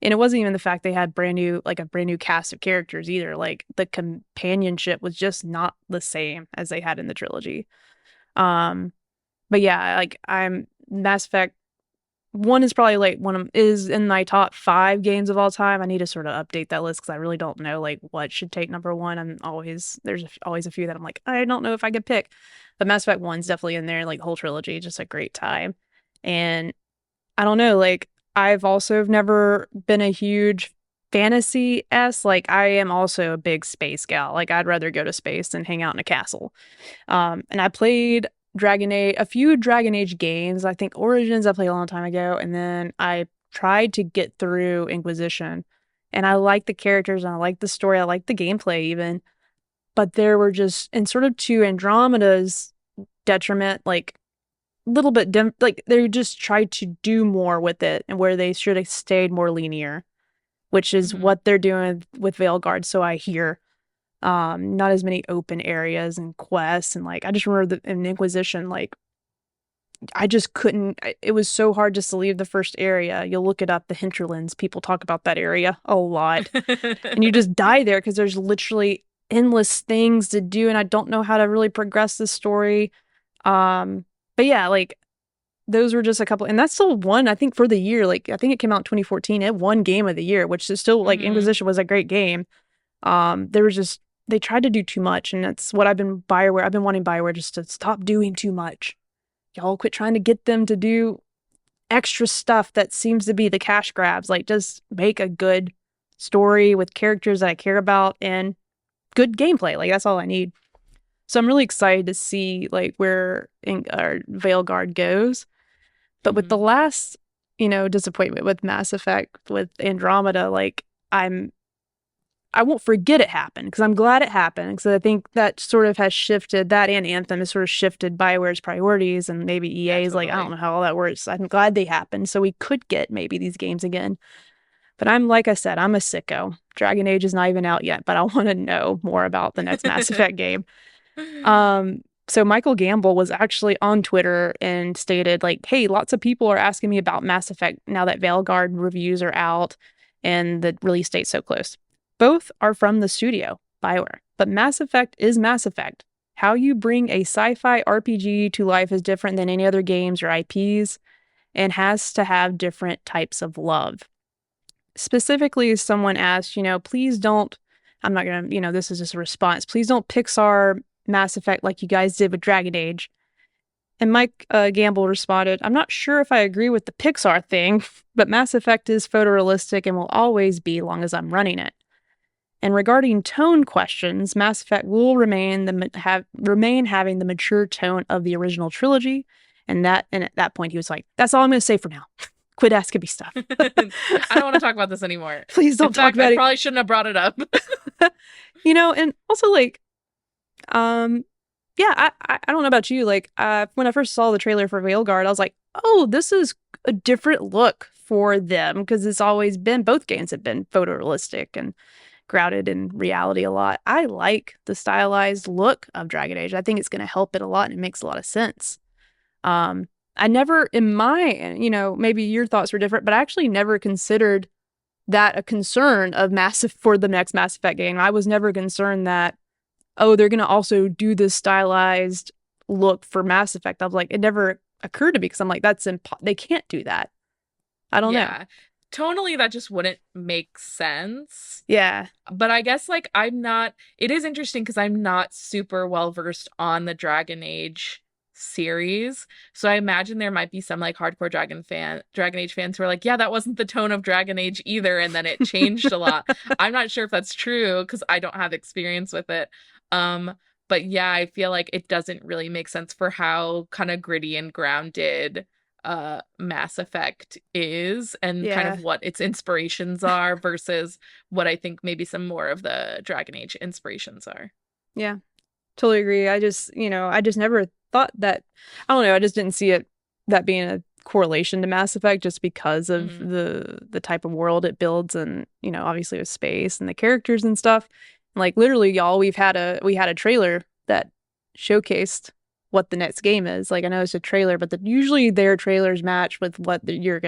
And it wasn't even the fact they had a brand new cast of characters either. Like the companionship was just not the same as they had in the trilogy. Um, but yeah, like I'm Mass Effect one is probably like is in my top 5 games of all time. I need to sort of update that list because I really don't know like what should take number one. Always a few that I'm like I don't know if I could pick, but Mass Effect one's definitely in there. Like the whole trilogy, just a great time. And I don't know, like I've also never been a huge fantasy s. Like I am also a big space gal. Like I'd rather go to space than hang out in a castle. And I played a few Dragon Age games. I think Origins I played a long time ago, and then I tried to get through Inquisition. And I like the characters and I like the story. I like the gameplay even. But there were just, and sort of to Andromeda's detriment, like little bit like they just tried to do more with it and where they should have stayed more linear, which is Hmm. what they're doing with Veilguard, so I hear. Not as many open areas and quests, and like I just remember in Inquisition, like I just couldn't. It was so hard just to leave the first area. You'll look it up, the hinterlands. People talk about that area a lot, and you just die there because there's literally endless things to do, and I don't know how to really progress the story. Um, but yeah, like those were just a couple, and that's still one I think for the year. Like I think it came out in 2014. It won Game of the Year, which is still like Hmm. Inquisition was a great game. There was just they tried to do too much, and that's what I've been wanting Bioware just to stop doing too much. Y'all quit trying to get them to do extra stuff that seems to be the cash grabs. Like just make a good story with characters that I care about and good gameplay. Like that's all I need. So I'm really excited to see like where Veilguard goes. But with the Hmm. last, disappointment with Mass Effect with Andromeda, like I won't forget it happened because I'm glad it happened because I think that sort of has shifted that and Anthem has sort of shifted BioWare's priorities and maybe Yeah, EA's like I don't totally. know how all that works. I'm glad they happened so we could get maybe these games again. But I'm like I said, I'm a sicko. Dragon Age is not even out yet, but I want to know more about the next Mass Effect game. So Michael Gamble was actually on Twitter and stated like, "Hey, lots of people are asking me about Mass Effect now that Veilguard reviews are out and the release date's so close." Both are from the studio, BioWare, but Mass Effect is Mass Effect. How you bring a sci-fi RPG to life is different than any other games or IPs and has to have different types of love. Specifically, someone asked, please don't, I'm not going to, this is just a response. Please don't Pixar Mass Effect like you guys did with Dragon Age. And Mike Gamble responded, I'm not sure if I agree with the Pixar thing, but Mass Effect is photorealistic and will always be long as I'm running it. And regarding tone questions, Mass Effect will remain having the mature tone of the original trilogy. And at that point, he was like, "That's all I'm going to say for now. Quit asking me stuff. I don't want to talk about this anymore. Please don't In talk fact, about I it." probably shouldn't have brought it up. And also like, yeah, I don't know about you. Like, when I first saw the trailer for Veilguard, I was like, "Oh, this is a different look for them," because it's always been both games have been photorealistic and grounded in reality a lot. I like the stylized look of Dragon Age. I think it's going to help it a lot and it makes a lot of sense. I never, in my, maybe your thoughts were different, but I actually never considered that a concern of massive for the next Mass Effect game. I was never concerned that, oh, they're going to also do this stylized look for Mass Effect. I was like, it never occurred to me because I'm like, they can't do that. I don't know. Yeah. Tonally, that just wouldn't make sense. Yeah. But I guess like it is interesting because I'm not super well versed on the Dragon Age series. So I imagine there might be some like hardcore Dragon Age fans who are like, yeah, that wasn't the tone of Dragon Age either, and then it changed a lot. I'm not sure if that's true because I don't have experience with it. But yeah, I feel like it doesn't really make sense for how kind of gritty and grounded Mass Effect is and kind Yeah. of what its inspirations are versus what I think maybe some more of the Dragon Age inspirations are. Yeah. Totally agree. I just never thought that, I don't know, I just didn't see that being a correlation to Mass Effect just because of Hmm. the type of world it builds and, obviously with space and the characters and stuff. Like literally, y'all, we had a trailer that showcased what the next game is. Like I know it's a trailer, but usually their trailers match with what the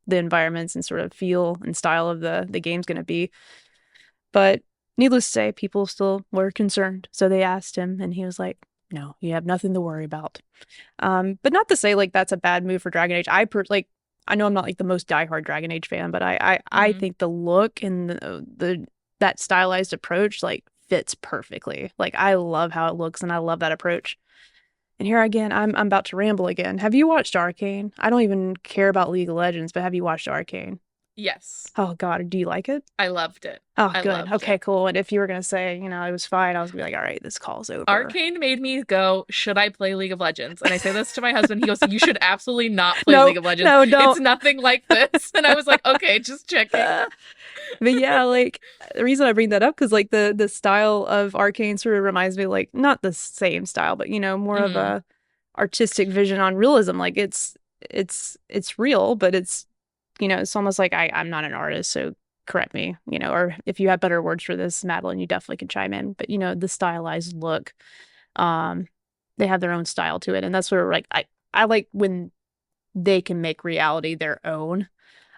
environments and sort of feel and style of the game's gonna be. But needless to say, people still were concerned. So they asked him, and he was like, "No, you have nothing to worry about." But not to say like that's a bad move for Dragon Age. I know I'm not like the most diehard Dragon Age fan, but I Hmm. think the look and the that stylized approach like fits perfectly. Like I love how it looks, and I love that approach. And here again, I'm about to ramble again. Have you watched Arcane? I don't even care about League of Legends, but have you watched Arcane? Yes, Oh God, do you like it? I loved it. Oh, I good. loved Okay, it. cool. And if you were gonna say, it was fine, I was gonna be like, all right, this call's over. Arcane made me go, should I play League of Legends? And I say this to my husband. He goes, you should absolutely not play No, League of Legends. no, It's don't. nothing like this. And I was like, okay, just checking. But yeah, like the reason I bring that up because like the style of Arcane sort of reminds me like not the same style, but more of Hmm. a artistic vision on realism. Like it's real, but it's almost like I'm not an artist, so correct me, or if you have better words for this, Madeline, you definitely can chime in. But the stylized look, um, they have their own style to it, and that's sort of like I like when they can make reality their own.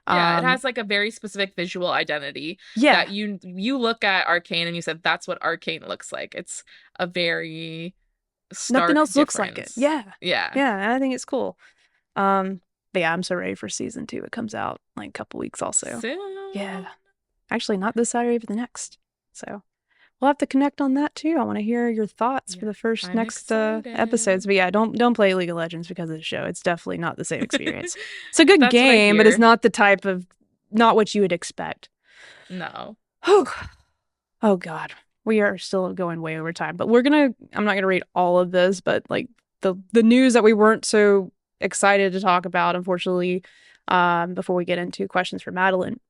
Yeah, it Um, has like a very specific visual identity yeah, that you look at Arcane and you said that's what Arcane looks like. It's a very nothing stark else looks like it. difference. Yeah, Yeah. yeah, and I think it's cool. But yeah, I'm so ready for season 2. It comes out like a couple weeks also. Soon. Yeah, actually, not this Saturday, but the next. So we'll have to connect on that too. I want to hear your thoughts for Yeah, the first I'm next episodes. excited. But yeah, don't play League of Legends because of the show. It's definitely not the same experience. It's a good That's what I game, but it's hear. not what you would expect. No. Oh, oh God, we are still going way over time. But I'm not gonna read all of this, but like the news that we weren't so excited to talk about, unfortunately, before we get into questions for Madeline,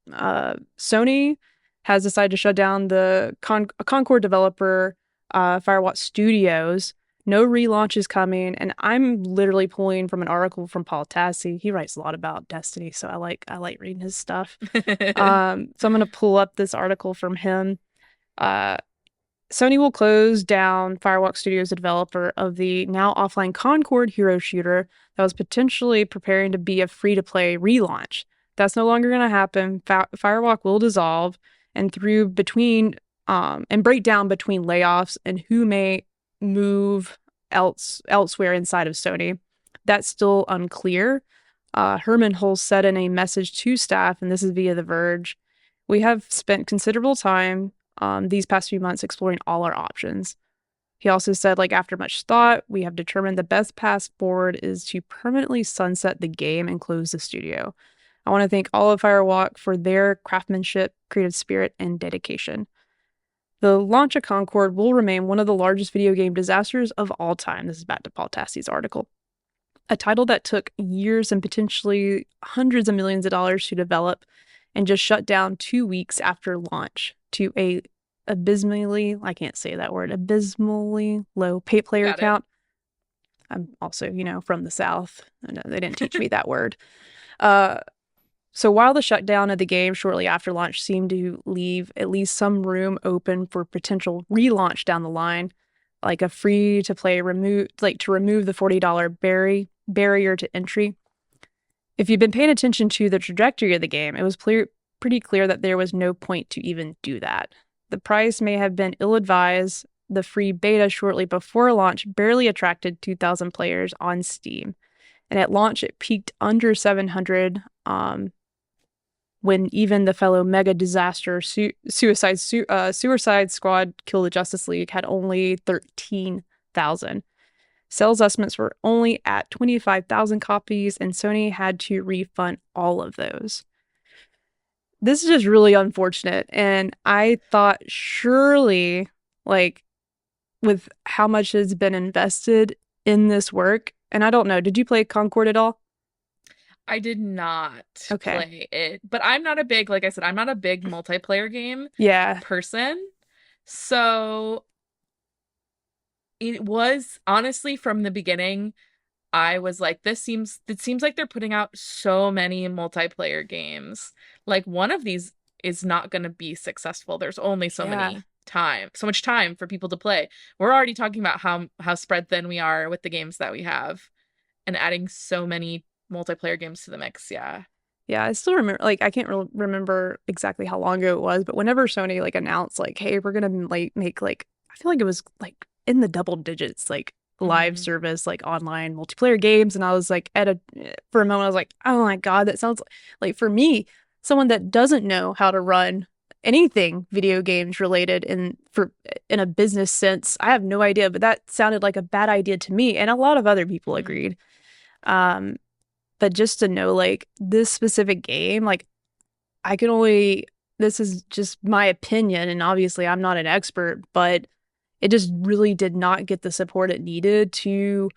Sony has decided to shut down the Concord developer, Firewatch Studios. No relaunch is coming, and I'm literally pulling from an article from Paul Tassi. He writes a lot about Destiny, so I like reading his stuff. So I'm gonna pull up this article from him. Uh, Sony will close down Firewalk Studios, a developer of the now offline Concord hero shooter that was potentially preparing to be a free-to-play relaunch. That's no longer going to happen. Firewalk will dissolve, and and break down between layoffs and who may move elsewhere inside of Sony. That's still unclear. Herman Hulse said in a message to staff, and this is via The Verge, we have spent considerable time these past few months exploring all our options. He also said, like, after much thought, we have determined the best path forward is to permanently sunset the game and close the studio. I want to thank all of Firewalk for their craftsmanship, creative spirit, and dedication. The launch of Concord will remain one of the largest video game disasters of all time. This is back to Paul Tassi's article. A title that took years and potentially hundreds of millions of dollars to develop and just shut down 2 weeks after launch to a abysmally, I can't say that word, abysmally low player Got it. count. I'm also, from the South. I know they didn't teach me that word. Uh, so while the shutdown of the game shortly after launch seemed to leave at least some room open for potential relaunch down the line, like a free to play to remove the $40 barrier to entry. If you've been paying attention to the trajectory of the game, it was pretty clear that there was no point to even do that. The price may have been ill-advised. The free beta shortly before launch barely attracted 2,000 players on Steam. And at launch, it peaked under 700 when even the fellow mega disaster Suicide Squad Kill the Justice League had only 13,000. Sales estimates were only at 25,000 copies, and Sony had to refund all of those. This is just really unfortunate, and I thought surely, like, with how much has been invested in this work, and I don't know, did you play Concord at all? I did not Okay. play it, but I'm not a big, like I said, I'm not a big multiplayer game Yeah. person. So it was honestly from the beginning, I was like, it seems like they're putting out so many multiplayer games. Like one of these is not going to be successful. There's only Yeah. so much time for people to play. We're already talking about how spread thin we are with the games that we have and adding so many multiplayer games to the mix. Yeah. Yeah, I still remember, like, I can't remember exactly how long ago it was, but whenever Sony, like, announced, like, hey, we're gonna, like, make, like, I feel like it was, like, in the double digits, like, live Hmm. service, like, online multiplayer games, and I was, like, for a moment, I was like, oh my God, that sounds like, for me, someone that doesn't know how to run anything video games related in a business sense, I have no idea, but that sounded like a bad idea to me, and a lot of other people Hmm. agreed. Um, but just to know, like, this specific game, like, I can only, this is just my opinion, and obviously I'm not an expert, but it just really did not get the support it needed to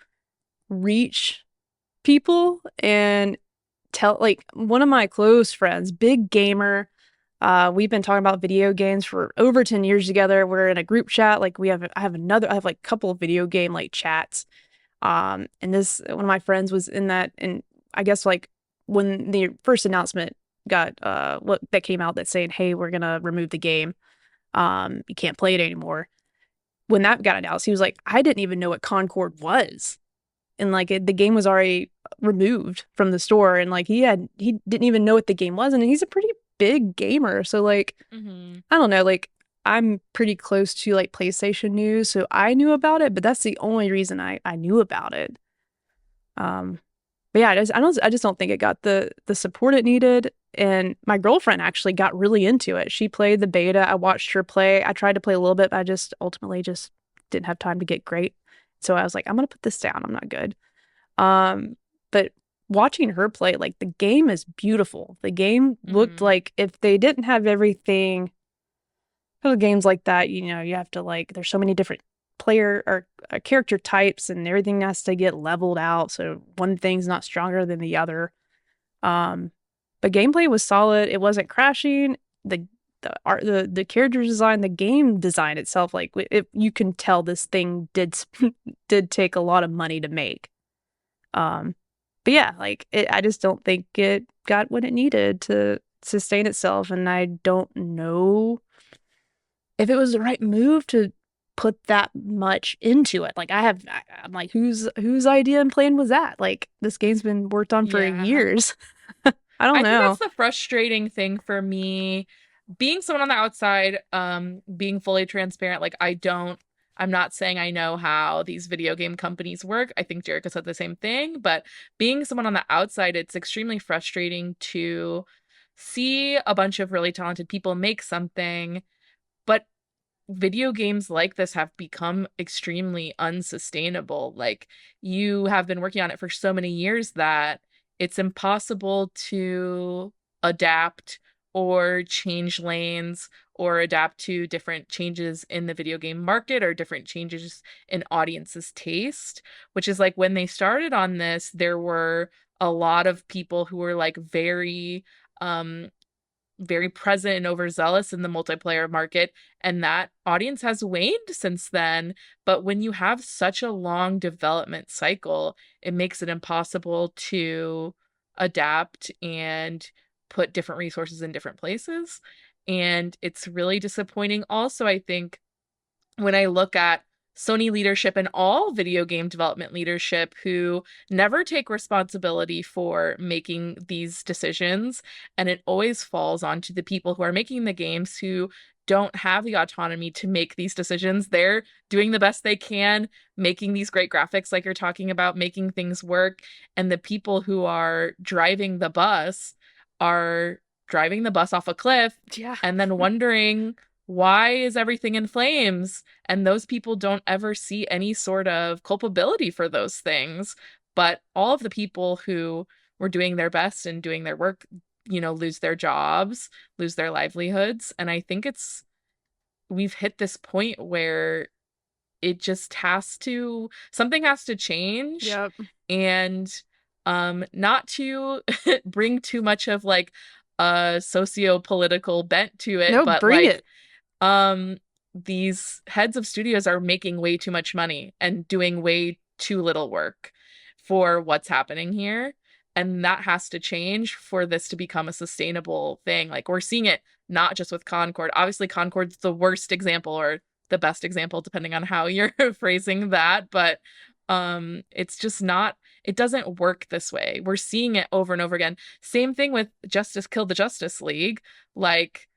reach people and tell, like, one of my close friends, big gamer. We've been talking about video games for over 10 years together. We're in a group chat. Like, I have like a couple of video game like chats. And this one of my friends was in that, and I guess like when the first announcement got what that came out that saying, "Hey, we're gonna remove the game. You can't play it anymore." When that got announced, he was like, "I didn't even know what Concord was," and like the game was already removed from the store, and like he didn't even know what the game was, and he's a pretty big gamer, so like Hmm. I don't know, like I'm pretty close to like PlayStation news, so I knew about it, but that's the only reason I knew about it. Um, but yeah, I just don't think it got the support it needed. And my girlfriend actually got really into it. She played the beta. I watched her play. I tried to play a little bit, but I just ultimately just didn't have time to get great. So I was like, I'm gonna put this down. I'm not good. But watching her play, like the game is beautiful. The game looked Hmm. like if they didn't have everything, games like that, you have to like, there's so many different player or character types and everything has to get leveled out. So one thing's not stronger than the other. Um, but gameplay was solid. It wasn't crashing. The art, the character design, the game design itself, like you can tell this thing did take a lot of money to make. Um, but yeah, like I just don't think it got what it needed to sustain itself, and I don't know if it was the right move to put that much into it. Like I'm like, whose idea and plan was that? Like this game's been worked on for Yeah. years. I don't I think that's know. the frustrating thing for me. being someone on the outside, being fully transparent, like I'm not saying I know how these video game companies work. I think Jerica said the same thing, but being someone on the outside, it's extremely frustrating to see a bunch of really talented people make something, but video games like this have become extremely unsustainable. Like, you have been working on it for so many years that it's impossible to adapt or change lanes or adapt to different changes in the video game market or different changes in audiences' taste, which is like when they started on this, there were a lot of people who were like um very present and overzealous in the multiplayer market, and that audience has waned since then. But when you have such a long development cycle, it makes it impossible to adapt and put different resources in different places. And it's really disappointing. Also, I think when I look at Sony leadership and all video game development leadership who never take responsibility for making these decisions, and it always falls onto the people who are making the games who don't have the autonomy to make these decisions. They're doing the best they can, making these great graphics like you're talking about, making things work, and the people who are driving the bus off a cliff Yeah. and then wondering why is everything in flames? And those people don't ever see any sort of culpability for those things. But all of the people who were doing their best and doing their work, lose their jobs, lose their livelihoods. And I think we've hit this point where it just something has to change. Yep. And not to bring too much of like a socio-political bent to it, No, but bring like, it. um, these heads of studios are making way too much money and doing way too little work for what's happening here. And that has to change for this to become a sustainable thing. Like, we're seeing it not just with Concord. Obviously, Concord's the worst example or the best example, depending on how you're phrasing that. But it's just not, it doesn't work this way. We're seeing it over and over again. Same thing with Justice Killed the Justice League. Like,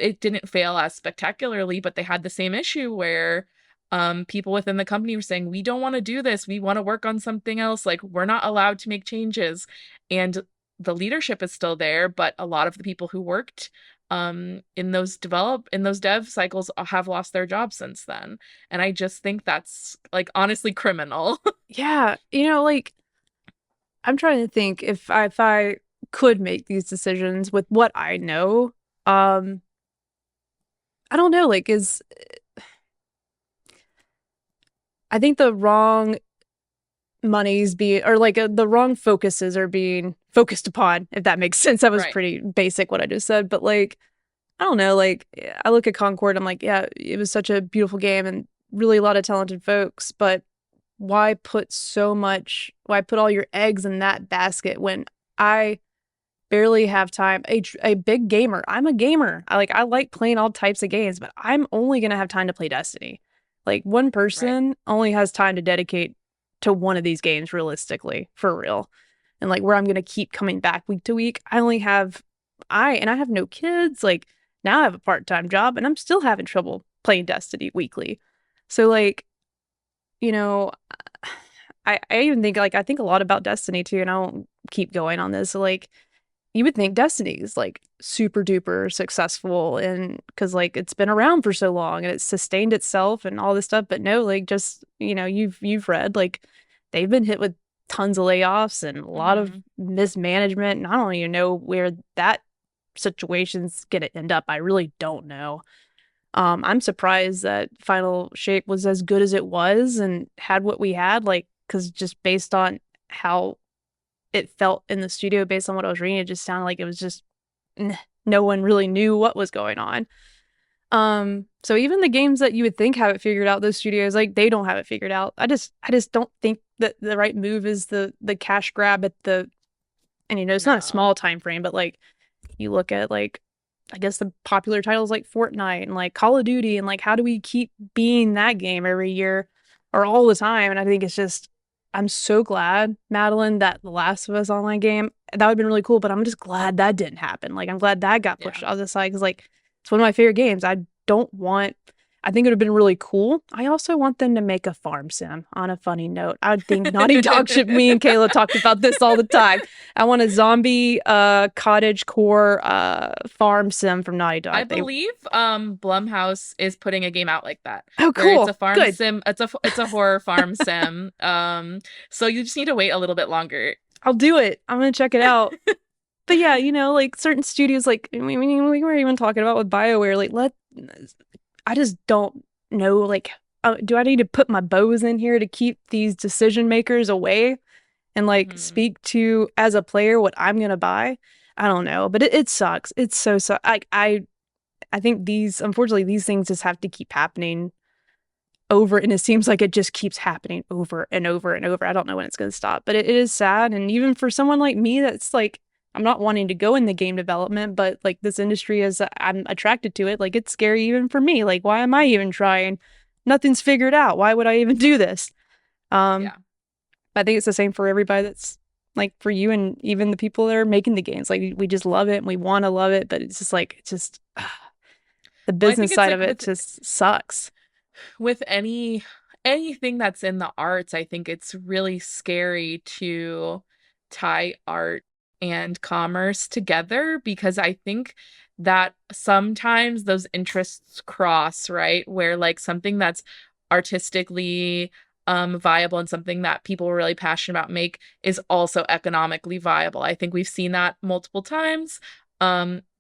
it didn't fail as spectacularly, but they had the same issue where people within the company were saying, we don't want to do this. We want to work on something else. Like, we're not allowed to make changes. And the leadership is still there, but a lot of the people who worked in those dev cycles have lost their jobs since then. And I just think that's like honestly criminal. Yeah. Like I'm trying to think if I could make these decisions with what I know. Um, I don't know, like is I think the wrong money's being or like the wrong focuses are being focused upon, if that makes sense. That was Right. pretty basic what I just said, but like I don't know, like I look at Concord, I'm like, yeah, it was such a beautiful game and really a lot of talented folks, but why put all your eggs in that basket when I barely have time? A big gamer. I'm a gamer. I like playing all types of games, but I'm only gonna have time to play Destiny. Like one Right. person only has time to dedicate to one of these games realistically, for real. And like where I'm gonna keep coming back week to week, I have no kids. Like now I have a part-time job and I'm still having trouble playing Destiny weekly. So like, you know, I even think like I think a lot about Destiny too, and I won't keep going on this. So, like you would think Destiny's like super duper successful and because like it's been around for so long and it's sustained itself and all this stuff, but no, like just you've read like they've been hit with tons of layoffs and a lot of Hmm. mismanagement, and I don't even know where that situation's gonna end up. I really don't know. I'm surprised that Final Shape was as good as it was and had what we had, like, because just based on how it felt in the studio, based on what I was reading, it just sounded like it was just no one really knew what was going on. So even the games that you would think have it figured out, those studios, like, they don't have it figured out. I just don't think that the right move is the cash grab at the, and it's not a No. small time frame, but like you look at like I guess the popular titles like Fortnite and like Call of Duty and like how do we keep being that game every year or all the time? And I think it's just I'm so glad, Madeline, that The Last of Us online game, that would have been really cool, but I'm just glad that didn't happen. Like I'm glad that got Yeah. pushed out of the side because like It's one of my favorite games. I think it would have been really cool. I also want them to make a farm sim on a funny note. I think Naughty Dog should, me and Kayla talked about this all the time. I want a zombie cottage core farm sim from Naughty I Dog. believe Blumhouse is putting a game out like that Oh, where it's a cool. farm Good. sim, it's a horror farm sim. So you just need to wait a little bit longer. I'll do it. I'm gonna check it out. But yeah, like certain studios, like we were even talking about with BioWare, like I just don't know, like, do I need to put my bows in here to keep these decision makers away and like Hmm. speak to as a player what I'm gonna buy? I don't know, but it sucks. It's so I think unfortunately these things just have to keep happening over, and it seems like it just keeps happening over and over and over. I don't know when it's going to stop, but it is sad. And even for someone like me, that's like, I'm not wanting to go in the game development, but like this industry is, I'm attracted to it. Like it's scary even for me. Like, why am I even trying? Nothing's figured out. Why would I even do this? Um, Yeah. I think it's the same for everybody that's like for you and even the people that are making the games. Like we just love it and we want to love it, but it's just like, the Well, I think business it's side like of it just sucks. with anything that's in the arts, I think it's really scary to tie art and commerce together because I think that sometimes those interests cross, right? Where like something that's artistically viable and something that people are really passionate about make is also economically viable. I think we've seen that multiple times.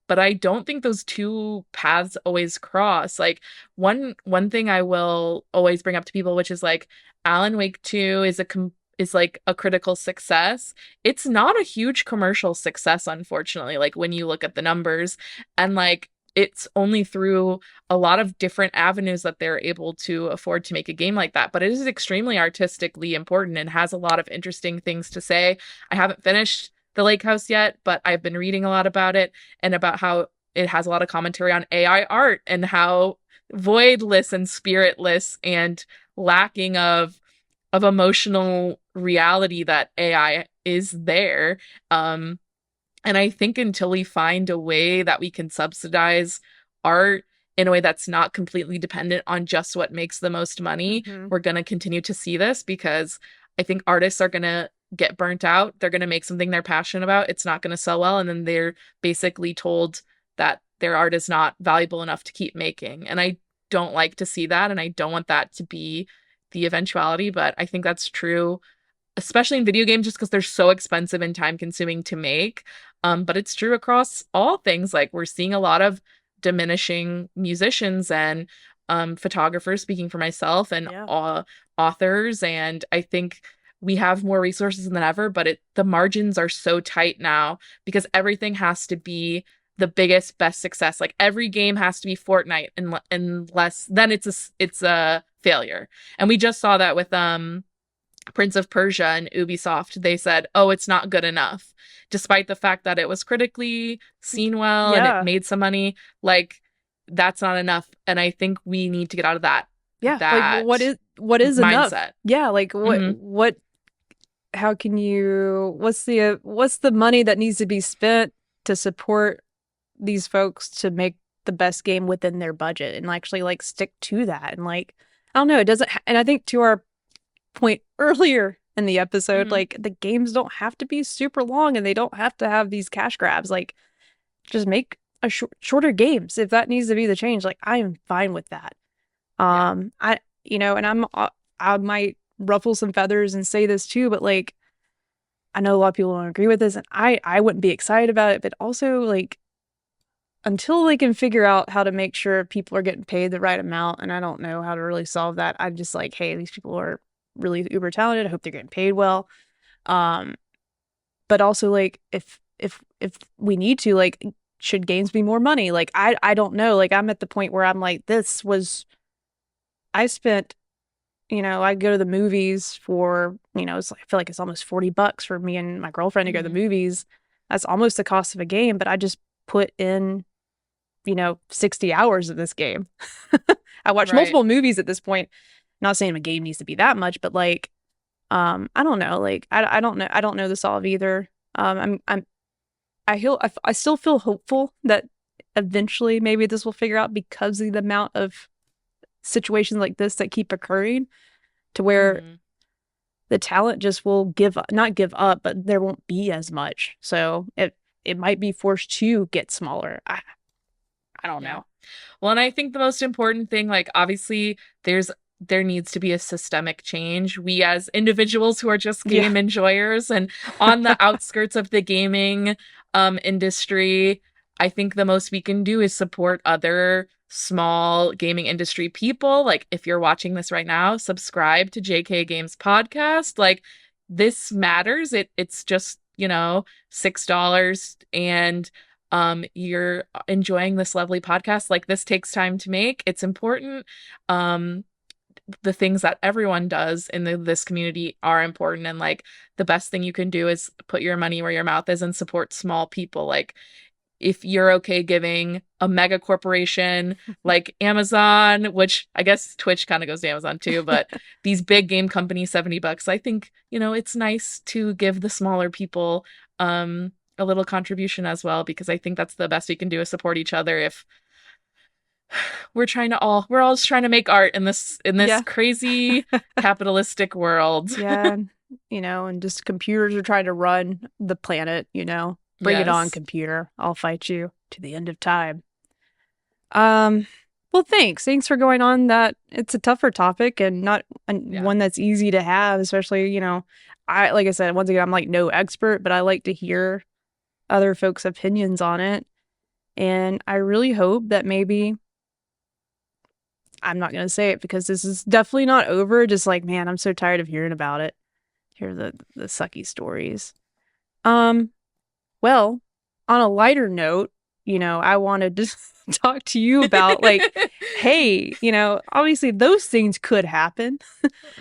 But I don't think those two paths always cross. Like one thing I will always bring up to people, which is like Alan Wake 2 is like a critical success. It's not a huge commercial success, unfortunately, like when you look at the numbers. And like it's only through a lot of different avenues that they're able to afford to make a game like that. But it is extremely artistically important and has a lot of interesting things to say. I haven't finished The Lake House yet, but I've been reading a lot about it and about how it has a lot of commentary on AI art and how voidless and spiritless and lacking of emotional reality that AI is there. Um, and I think until we find a way that we can subsidize art in a way that's not completely dependent on just what makes the most money, Mm-hmm. we're going to continue to see this because I think artists are going to get burnt out. They're going to make something they're passionate about. It's not going to sell well. And then they're basically told that their art is not valuable enough to keep making. And I don't like to see that. And I don't want that to be the eventuality. But I think that's true especially in video games, just because they're so expensive and time consuming to make. But it's true across all things. Like we're seeing a lot of diminishing musicians and photographers, speaking for myself, and Yeah. authors. And I think we have more resources than ever, but the margins are so tight now because everything has to be the biggest, best success. Like every game has to be Fortnite, unless then it's a failure. And we just saw that with Prince of Persia and Ubisoft, they said, oh, it's not good enough, despite the fact that it was critically seen well and it Yeah. made some money. Like, that's not enough. And I think we need to get out of Yeah. Like, well, that what is enough? mindset. Yeah. Like, Hmm. how can you, what's the money that needs to be spent to support these folks to make the best game within their budget and actually like stick to that? And like, I don't know, it doesn't, and I think to our point earlier in the episode, Hmm. like the games don't have to be super long and they don't have to have these cash grabs. Like, just make shorter games if that needs to be the change. Like, I am fine with that. Yeah. And I might ruffle some feathers and say this too, but like, I know a lot of people don't agree with this, and I wouldn't be excited about it, but also like until they can figure out how to make sure people are getting paid the right amount, and I don't know how to really solve that. I'm just like, hey, these people are really uber talented. I hope they're getting paid well. Um, but also like if we need to, like, should games be more money? Like I don't know. Like I'm at the point where I'm like, I spent, I go to the movies for, I feel like it's almost $40 for me and my girlfriend to go to the Hmm. movies. That's almost the cost of a game, but I just put in, 60 hours of this game. I watch Right. multiple movies at this point. Not saying a game needs to be that much, but like, I don't know. Like, I don't know. I don't know the solve either. I still feel hopeful that eventually maybe this will figure out because of the amount of situations like this that keep occurring to where Hmm. the talent just will not give up, but there won't be as much. So it might be forced to get smaller. I don't Yeah. know. Well, and I think the most important thing, like obviously there needs to be a systemic change. We as individuals who are just Yeah. game enjoyers and on the outskirts of the gaming industry, I think the most we can do is support other small gaming industry people. Like if you're watching this right now, subscribe to JK Games podcast. Like this matters. It's just, $6 and you're enjoying this lovely podcast. Like this takes time to make. It's important. Um, the things that everyone does in this community are important. And like the best thing you can do is put your money where your mouth is and support small people. Like if you're okay giving a mega corporation like Amazon, which I guess Twitch kind of goes to Amazon too, but these big game companies, $70, I think, it's nice to give the smaller people a little contribution as well, because I think that's the best we can do is support each other if we're all just trying to make art in this Yeah. crazy capitalistic world. Yeah. And just computers are trying to run the planet. Bring it on, Yes. computer. I'll fight you to the end of time. Um, well, thanks. Thanks for going on that. It's a tougher topic and not Yeah. one that's easy to have, especially, like I said, once again, I'm like no expert, but I like to hear other folks' opinions on it. And I really hope that maybe I'm not going to say it because this is definitely not over. Just like, man, I'm so tired of hearing about it. Hear the sucky stories. Um, well, on a lighter note, I wanted to talk to you about like, hey, obviously those things could happen.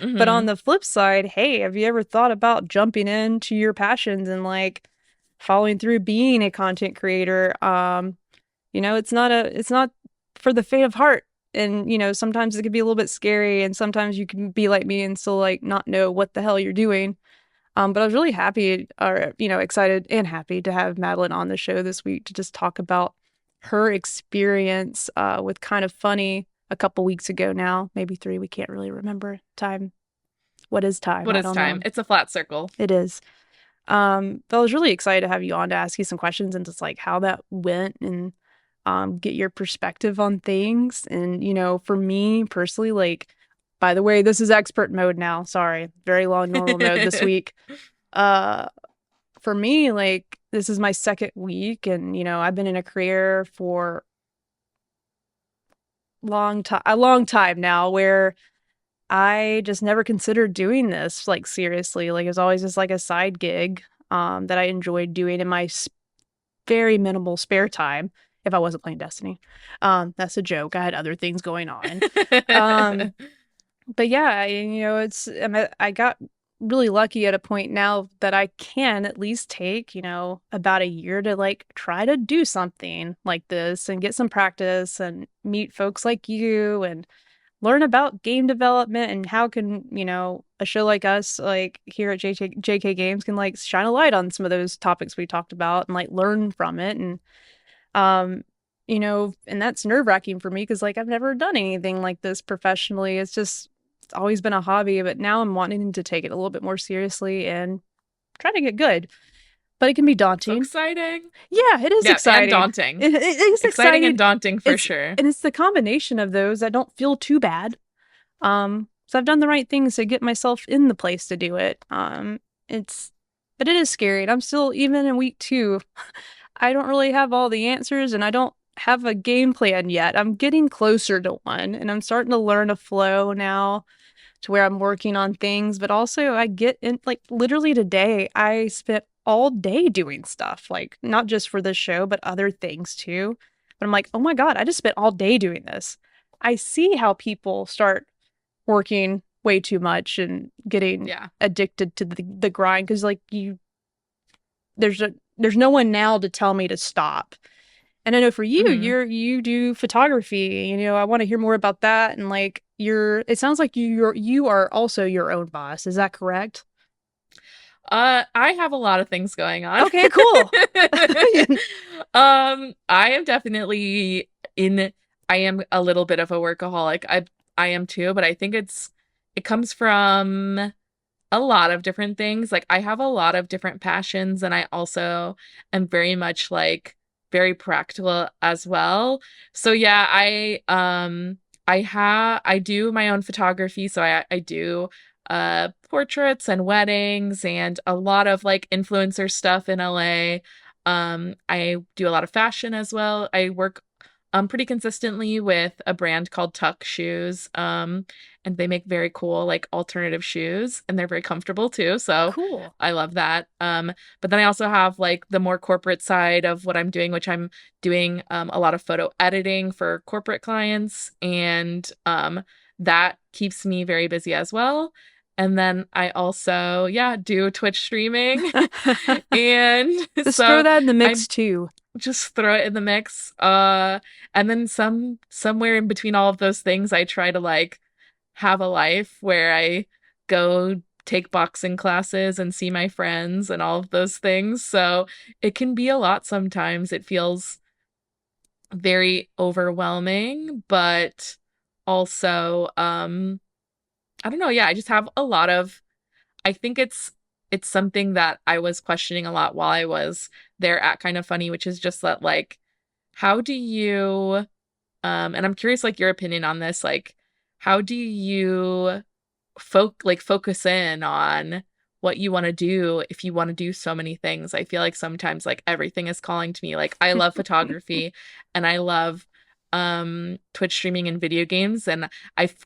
But on Hmm. the flip side, hey, have you ever thought about jumping into your passions and like following through being a content creator? It's not for the faint of heart. And, sometimes it can be a little bit scary and sometimes you can be like me and still like not know what the hell you're doing. But I was really happy or, excited and happy to have Madeline on the show this week to just talk about her experience with Kind of Funny a couple weeks ago now, maybe 3. We can't really remember time. What is time? What I is don't time? know. It's a flat circle. It is. But I was really excited to have you on to ask you some questions and just like how that went and get your perspective on things. And, for me personally, like, by the way, this is expert mode now. Sorry, very long normal mode this week. Uh, for me, like, this is my second week, and, I've been in a career for a long time now where I just never considered doing this like seriously. Like it was always just like a side gig that I enjoyed doing in my very minimal spare time if I wasn't playing Destiny. That's a joke. I had other things going on. Um, but yeah, I got really lucky at a point now that I can at least take, about a year to like try to do something like this and get some practice and meet folks like you and learn about game development and how can, a show like us, like here at JK Games can like shine a light on some of those topics we talked about and like learn from it. And, um, and that's nerve-wracking for me because like I've never done anything like this professionally. It's always been a hobby, but now I'm wanting to take it a little bit more seriously and try to get good. But it can be So daunting. exciting. Yeah, it is Yeah, and exciting. daunting. It is Exciting and exciting. daunting for It's sure. and it's the combination of those that don't feel too bad. So I've done the right things to get myself in the place to do it. It's but it is scary. And I'm still even in week 2. I don't really have all the answers and I don't have a game plan yet. I'm getting closer to one and I'm starting to learn a flow now to where I'm working on things, but also I get in like literally today I spent all day doing stuff, like not just for this show, but other things too. But I'm like, oh my God, I just spent all day doing this. I see how people start working way too much and getting Yeah. addicted to the grind because like there's no one now to tell me to stop. And I know for you, Hmm. you do photography. I want to hear more about that. And like it sounds like you are also your own boss. Is that correct? I have a lot of things going on. Okay, cool. I am definitely in I am a little bit of a workaholic. I am too, but I think it comes from a lot of different things. Like I have a lot of different passions and I also am very much like very practical as well. So yeah, I do my own photography, so I do portraits and weddings and a lot of like influencer stuff in LA. I do a lot of fashion as well. I work pretty consistently with a brand called Tuck Shoes. And they make very cool like alternative shoes and they're very comfortable too. So Cool. I love that. But then I also have like the more corporate side of what I'm doing, which I'm doing a lot of photo editing for corporate clients, and that keeps me very busy as well. And then I also, yeah, do Twitch streaming. And Just throw so that in the I mix too. just throw it in the mix. And then somewhere in between all of those things, I try to like have a life where I go take boxing classes and see my friends and all of those things. So it can be a lot sometimes. It feels very overwhelming, but also I don't know, yeah, I just have a lot of I think it's something that I was questioning a lot while I was there at Kind of Funny, which is just that like how do you and I'm curious like your opinion on this, like how do you focus in on what you want to do if you want to do so many things. I feel like sometimes like everything is calling to me. Like I love photography and I love Twitch streaming and video games, and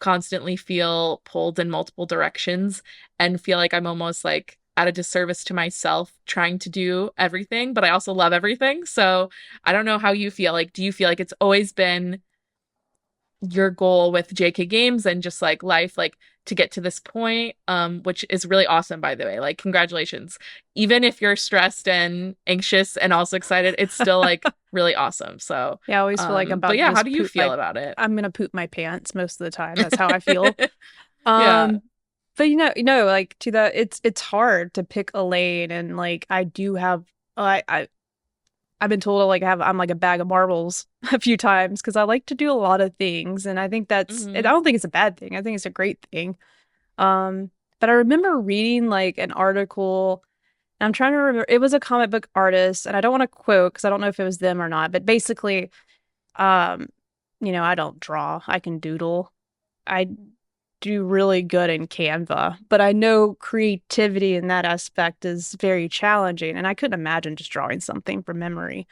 constantly feel pulled in multiple directions and feel like I'm almost like at a disservice to myself trying to do everything, but I also love everything. So I don't know how you feel. Like do you feel like it's always been your goal with JK Games and just like life, like to get to this point, which is really awesome, by the way. Like, congratulations. Even if you're stressed and anxious and also excited, it's still like really awesome. So, Yeah, I always feel like I'm but about to yeah, how just do you poop feel about it? I'm gonna poop my pants most of the time. That's how I feel. Yeah. Um, but like to that, it's hard to pick a lane, and like I do have, I've been told I'm like a bag of marbles a few times because I like to do a lot of things, and I think I Hmm. don't think it's a bad thing. I think it's a great thing. Um, but I remember reading like an article, and I'm trying to remember. It was a comic book artist, and I don't want to quote because I don't know if it was them or not. But basically, um, I don't draw. I can doodle. I do really good in Canva, but I know creativity in that aspect is very challenging, and I couldn't imagine just drawing something from memory.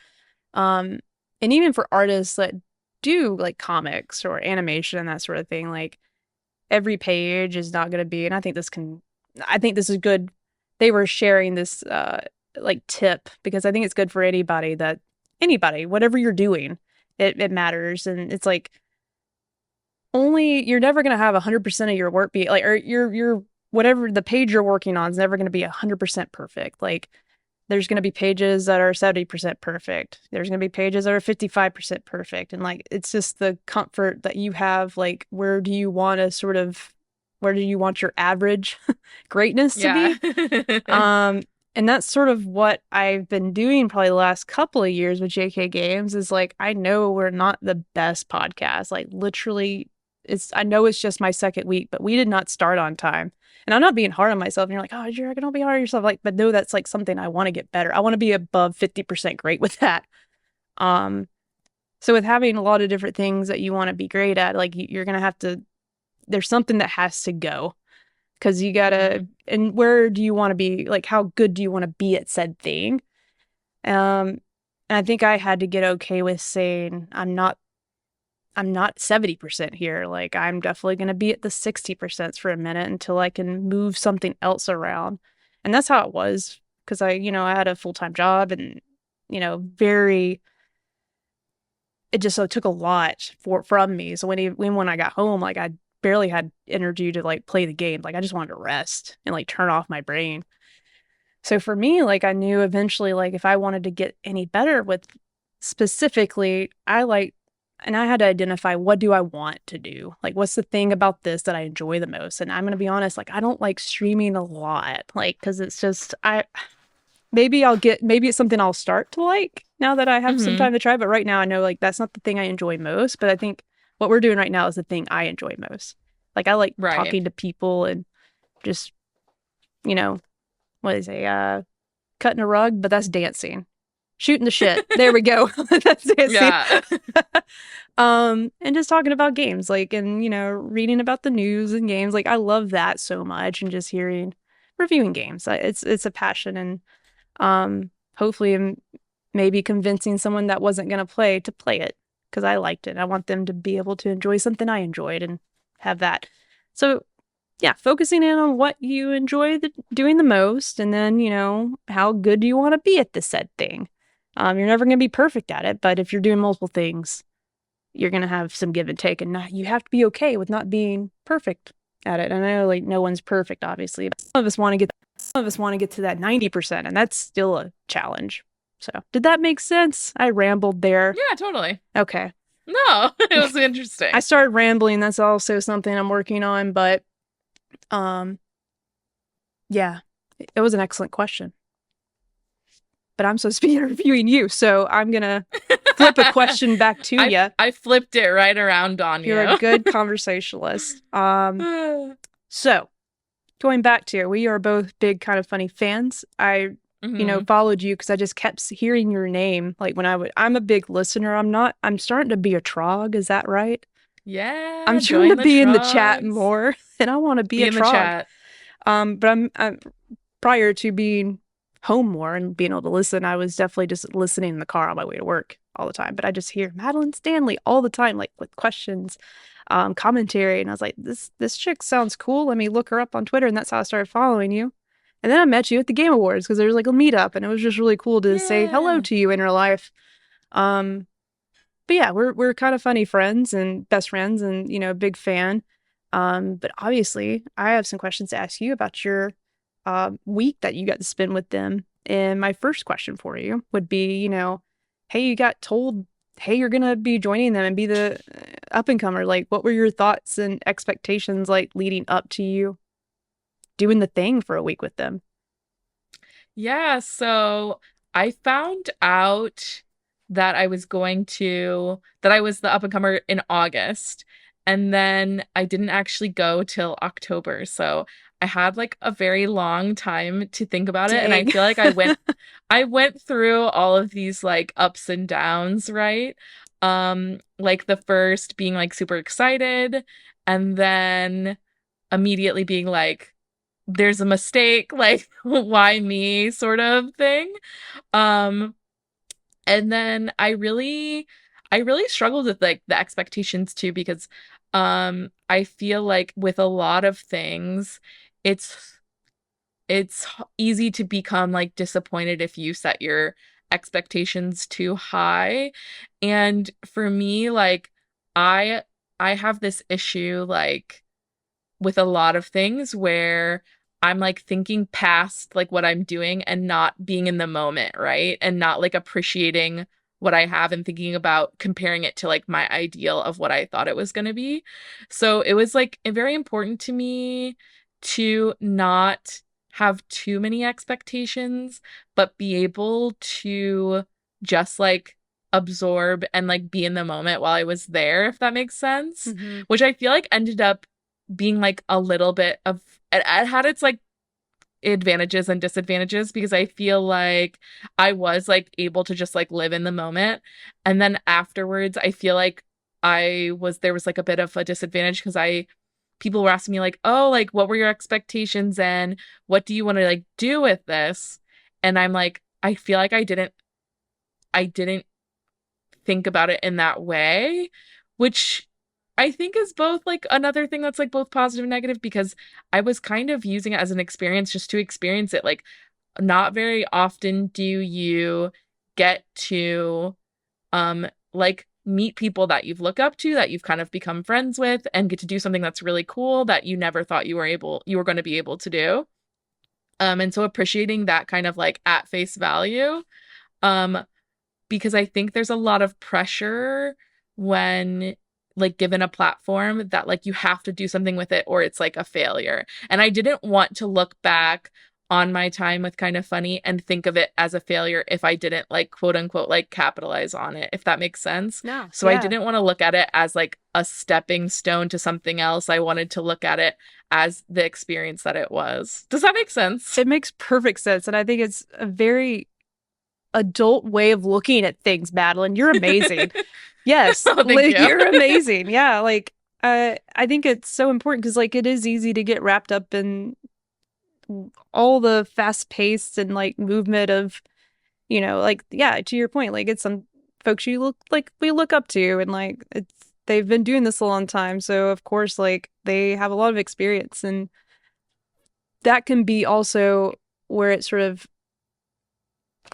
Um, and even for artists that do like comics or animation and that sort of thing, like every page is not going to be, and I think this is good. They were sharing this like tip because I think it's good for anybody, whatever you're doing, it matters. And it's like you're never going to have 100% of your work be like, or your whatever the page you're working on is never going to be 100% perfect. Like there's going to be pages that are 70% perfect. There's going to be pages that are 55% perfect. And like, it's just the comfort that you have. Like, where do you want your average greatness to Yeah. be? Um, and that's sort of what I've been doing probably the last couple of years with JK Games is like, I know we're not the best podcast. Like, literally, I know it's just my second week, but we did not start on time. And I'm not being hard on myself. And you're like, oh, you're going to be hard on yourself. Like, but no, that's like something I want to get better. I want to be above 50% great with that. Um, so with having a lot of different things that you want to be great at, like you're going to have to, there's something that has to go because you gotta, Hmm. and where do you want to be? Like, how good do you want to be at said thing? Um, and I think I had to get okay with saying, I'm not 70% here. Like I'm definitely going to be at the 60% for a minute until I can move something else around. And that's how it was because I had a full-time job and, very, it just took a lot from me. So when I got home, like I barely had energy to like play the game. Like I just wanted to rest and like turn off my brain. So for me, like I knew eventually, like if I wanted to get any better with specifically, and I had to identify what do I want to do? Like what's the thing about this that I enjoy the most? And I'm gonna be honest, like I don't like streaming a lot, like because it's just maybe it's something I'll start to like now that I have some Hmm. time to try. But right now, I know like that's not the thing I enjoy most. But I think what we're doing right now is the thing I enjoy most. Like I like Right. talking to people and just you know what is it? Cutting a rug, but that's dancing. Shooting the shit. There we go. That's dancing. Yeah. And just talking about games, like, and reading about the news and games. Like, I love that so much, and just hearing, reviewing games. It's a passion, and hopefully, I'm maybe convincing someone that wasn't gonna play to play it because I liked it. I want them to be able to enjoy something I enjoyed and have that. So yeah, focusing in on what you enjoy doing the most, and then, how good do you want to be at the said thing. You're never going to be perfect at it, but if you're doing multiple things, you're going to have some give and take, and you have to be okay with not being perfect at it. And I know like no one's perfect, obviously, but some of us want to get to that 90%, and that's still a challenge. So, did that make sense? I rambled there. Yeah, totally. Okay. No, it was I interesting. started rambling. That's also something I'm working on, but um yeah, it was an excellent question. But I'm supposed to be interviewing you, so I'm gonna flip a question back to I you. I flipped it right around on You're a you. good conversationalist. So going back to we are both big kind of funny fans. I, Hmm. followed you because I just kept hearing your name. Like when I'm a big listener. I'm not. I'm starting to be a trog. Is that right? I'm Yeah, trying to join the be in the chat trogs. more, and I want to be Be a in the trog. chat. But I'm prior to being home more and being able to listen, I was definitely just listening in the car on my way to work all the time. But I just hear Madeline Stanley all the time, like with questions, commentary, and I was like, this chick sounds cool. Let me look her up on Twitter, and that's how I started following you. And then I met you at the Game Awards because there was like a meetup, and it was just really cool to say hello Yeah. to you in real life. Um, but yeah, we're kind of funny friends and best friends, and big fan. But obviously, I have some questions to ask you about your week that you got to spend with them. And my first question for you would be, hey, you got told, hey, you're gonna be joining them and be the up and comer. Like, what were your thoughts and expectations like leading up to you doing the thing for a week with them? Yeah, so I found out that I was the up and comer in August, and then I didn't actually go till October. So I had like a very long time to think about it, and I Dang. feel like I went through all of these like ups and downs, right? Like the first being like super excited, and then immediately being like there's a mistake, like why me sort of thing. Um, and then I really struggled with like the expectations too because I feel like with a lot of things, it's easy to become like disappointed if you set your expectations too high. And for me, like I I have this issue like with a lot of things where I'm like thinking past like what I'm doing and not being in the moment, right? And not like appreciating what I have and thinking about comparing it to like my ideal of what I thought it was going to be. So it was like very important to me to not have too many expectations, but be able to just like absorb and like be in the moment while I was there, if that makes sense. Hmm. Which I feel like ended up being like a little bit of it had its like advantages and disadvantages because I feel like I was like able to just like live in the moment. And then afterwards, I feel like there was like a bit of a disadvantage because people were asking me like, "Oh, like what were your expectations and what do you want to like do with this?" And I'm like, I feel like I didn't think about it in that way, which I think is both like another thing that's like both positive and negative because I was kind of using it as an experience just to experience it. Like, not very often do you get to like meet people that you've looked up to, that you've kind of become friends with, and get to do something that's really cool that you never thought you were going to be able to do. And so appreciating that kind of like at face value. Um, because I think there's a lot of pressure when like given a platform that like you have to do something with it or it's like a failure. And I didn't want to look back on my time with Kind of Funny and think of it as a failure if I didn't like quote unquote like capitalize on it, if that makes sense. No, So I yeah. didn't want to look at it as like a stepping stone to something else. I wanted to look at it as the experience that it was. Does that make sense? It makes perfect sense. And I think it's a very adult way of looking at things, Madeline. You're amazing. Yes, Oh, thank like you. you're amazing. Yeah, like I think it's so important because like it is easy to get wrapped up in all the fast paced and like movement of, like yeah, to your point, like it's some folks you look like we look up to and like it's they've been doing this a long time. So of course like they have a lot of experience and that can be also where it sort of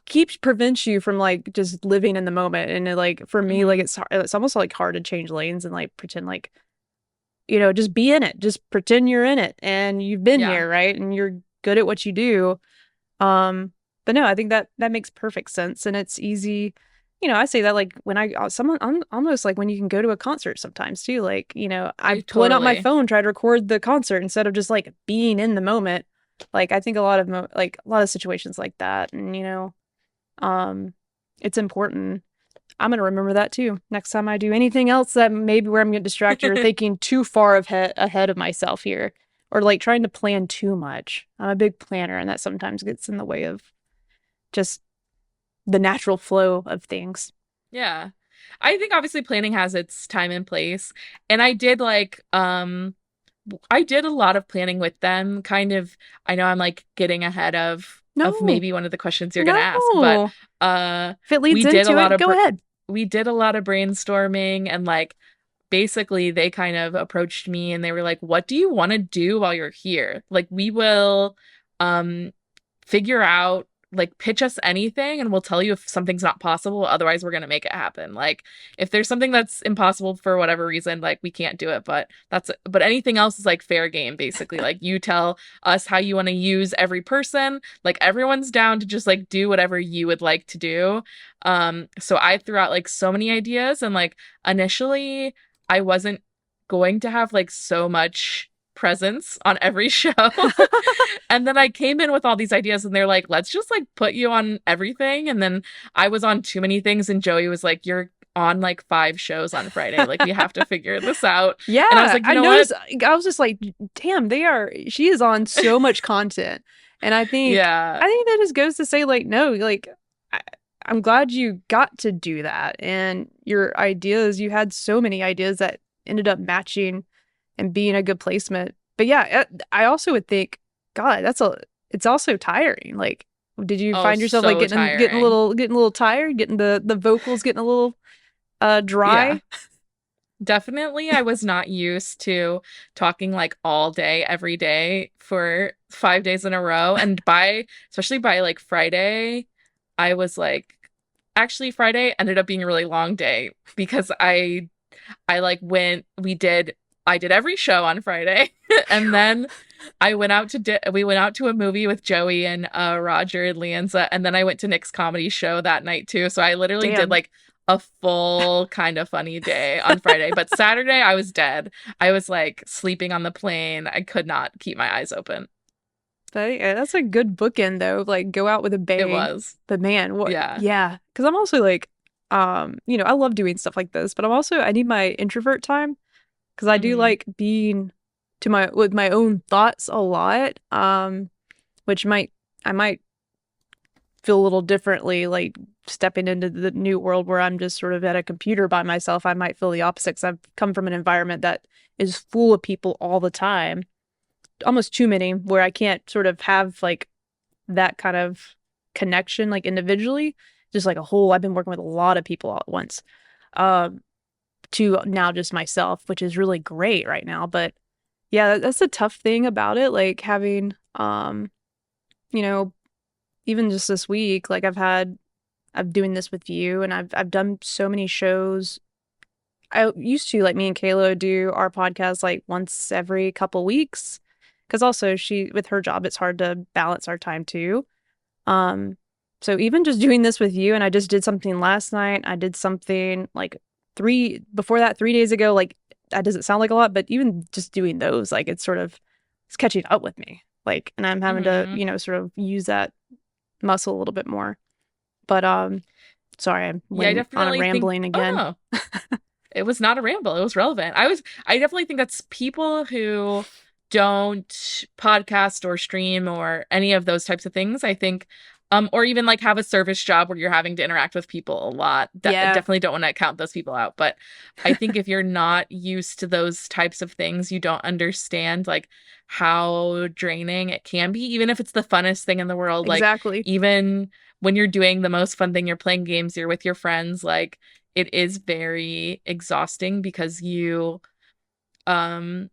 keeps prevents you from like just living in the moment and like for me like Hmm. it's almost like hard to change lanes and like pretend like just be in it, just pretend you're in it and you've been Yeah. here, right, and you're good at what you do. But no, I think that makes perfect sense and it's easy. I say that like when someone I'm almost like when you can go to a concert sometimes too, like I pull out my Totally. phone, try to record the concert instead of just like being in the moment. Like I think a lot of like a lot of situations like that and um, it's important. I'm gonna remember that too. Next time I do anything else that maybe where I'm getting distracted or thinking too far ahead of myself here, or like trying to plan too much. I'm a big planner, and that sometimes gets in the way of just the natural flow of things. Yeah. I think obviously planning has its time and place. And I did a lot of planning with them. Kind of I know I'm like getting ahead of No, maybe one of the questions you're gonna ask, but no. uh If it we leads did a into lot it, of go ahead. we did a lot of brainstorming and like basically they kind of approached me and they were like, "What do you want to do while you're here? Like we will um figure out like pitch us anything and we'll tell you if something's not possible, otherwise we're going to make it happen. Like if there's something that's impossible for whatever reason, like we can't do it, but anything else is like fair game basically. Like you tell us how you want to use every person, like everyone's down to just like do whatever you would like to do." So I threw out like so many ideas and like initially I wasn't going to have like so much presence on every show. And then I came in with all these ideas and they're like, let's just like put you on everything. And then I was on too many things and Joey was like, you're on like 5 shows on Friday. Like we have to figure this out. And I was Yeah, like, you I know what? noticed. I was just like, damn, she is on so much content. And Yeah. I think that just goes to say, like, no, like, I, I'm glad you got to do that. And your ideas, you had so many ideas that ended up matching and being a good placement. But yeah, I also would think, God, it's also tiring. Like, did you Oh, find yourself like so tiring. getting a little tired, getting the vocals getting a little Yeah. dry? Definitely, I was not used to talking like all day, every day for 5 days in a row. And especially by like Friday, I was like, actually, Friday ended up being a really long day because I like I did every show on Friday and then we went out to a movie with Joey and Roger and Leanza and then I went to Nick's comedy show that night too. So I literally did Damn. like a full Kind of Funny day on Friday, but Saturday I was dead. I was like sleeping on the plane. I could not keep my eyes open. Yeah, that's a good bookend though. Like go out with a It bang. was. But man, what? Yeah. Yeah, because I'm also like, I love doing stuff like this, but I need my introvert time because I do Hmm. like being to my with my own thoughts a lot. Which I might feel a little differently like stepping into the new world where I'm just sort of at a computer by myself. I might feel the opposite because I've come from an environment that is full of people all the time, almost too many, where I can't sort of have like that kind of connection like individually, just like a whole I've been working with a lot of people all at once, um to now just myself, which is really great right now. But yeah, that's the tough thing about it, like having you know even just this week, like I'm doing this with you and I've done so many shows. I used to, like, me and Kayla do our podcast like once every couple weeks because also she with her job it's hard to balance our time too. Um, so even just doing this with you, and I just did something last night. I did something like before that, 3 days ago. Like that doesn't sound like a lot, but even just doing those, like it's catching up with me. Like, and I'm having to, Hmm. sort of use that muscle a little bit more. But sorry, I Yeah, I went on a definitely think, rambling oh again. no, it was not a ramble. It was relevant. I definitely think that's people who don't podcast or stream or any of those types of things. I think, or even like have a service job where you're having to interact with people a lot. Yeah, Definitely don't want to count those people out. But I think if you're not used to those types of things, you don't understand like how draining it can be, even if it's the funnest thing in the world. Like exactly. even when you're doing the most fun thing, you're playing games, you're with your friends, like it is very exhausting because um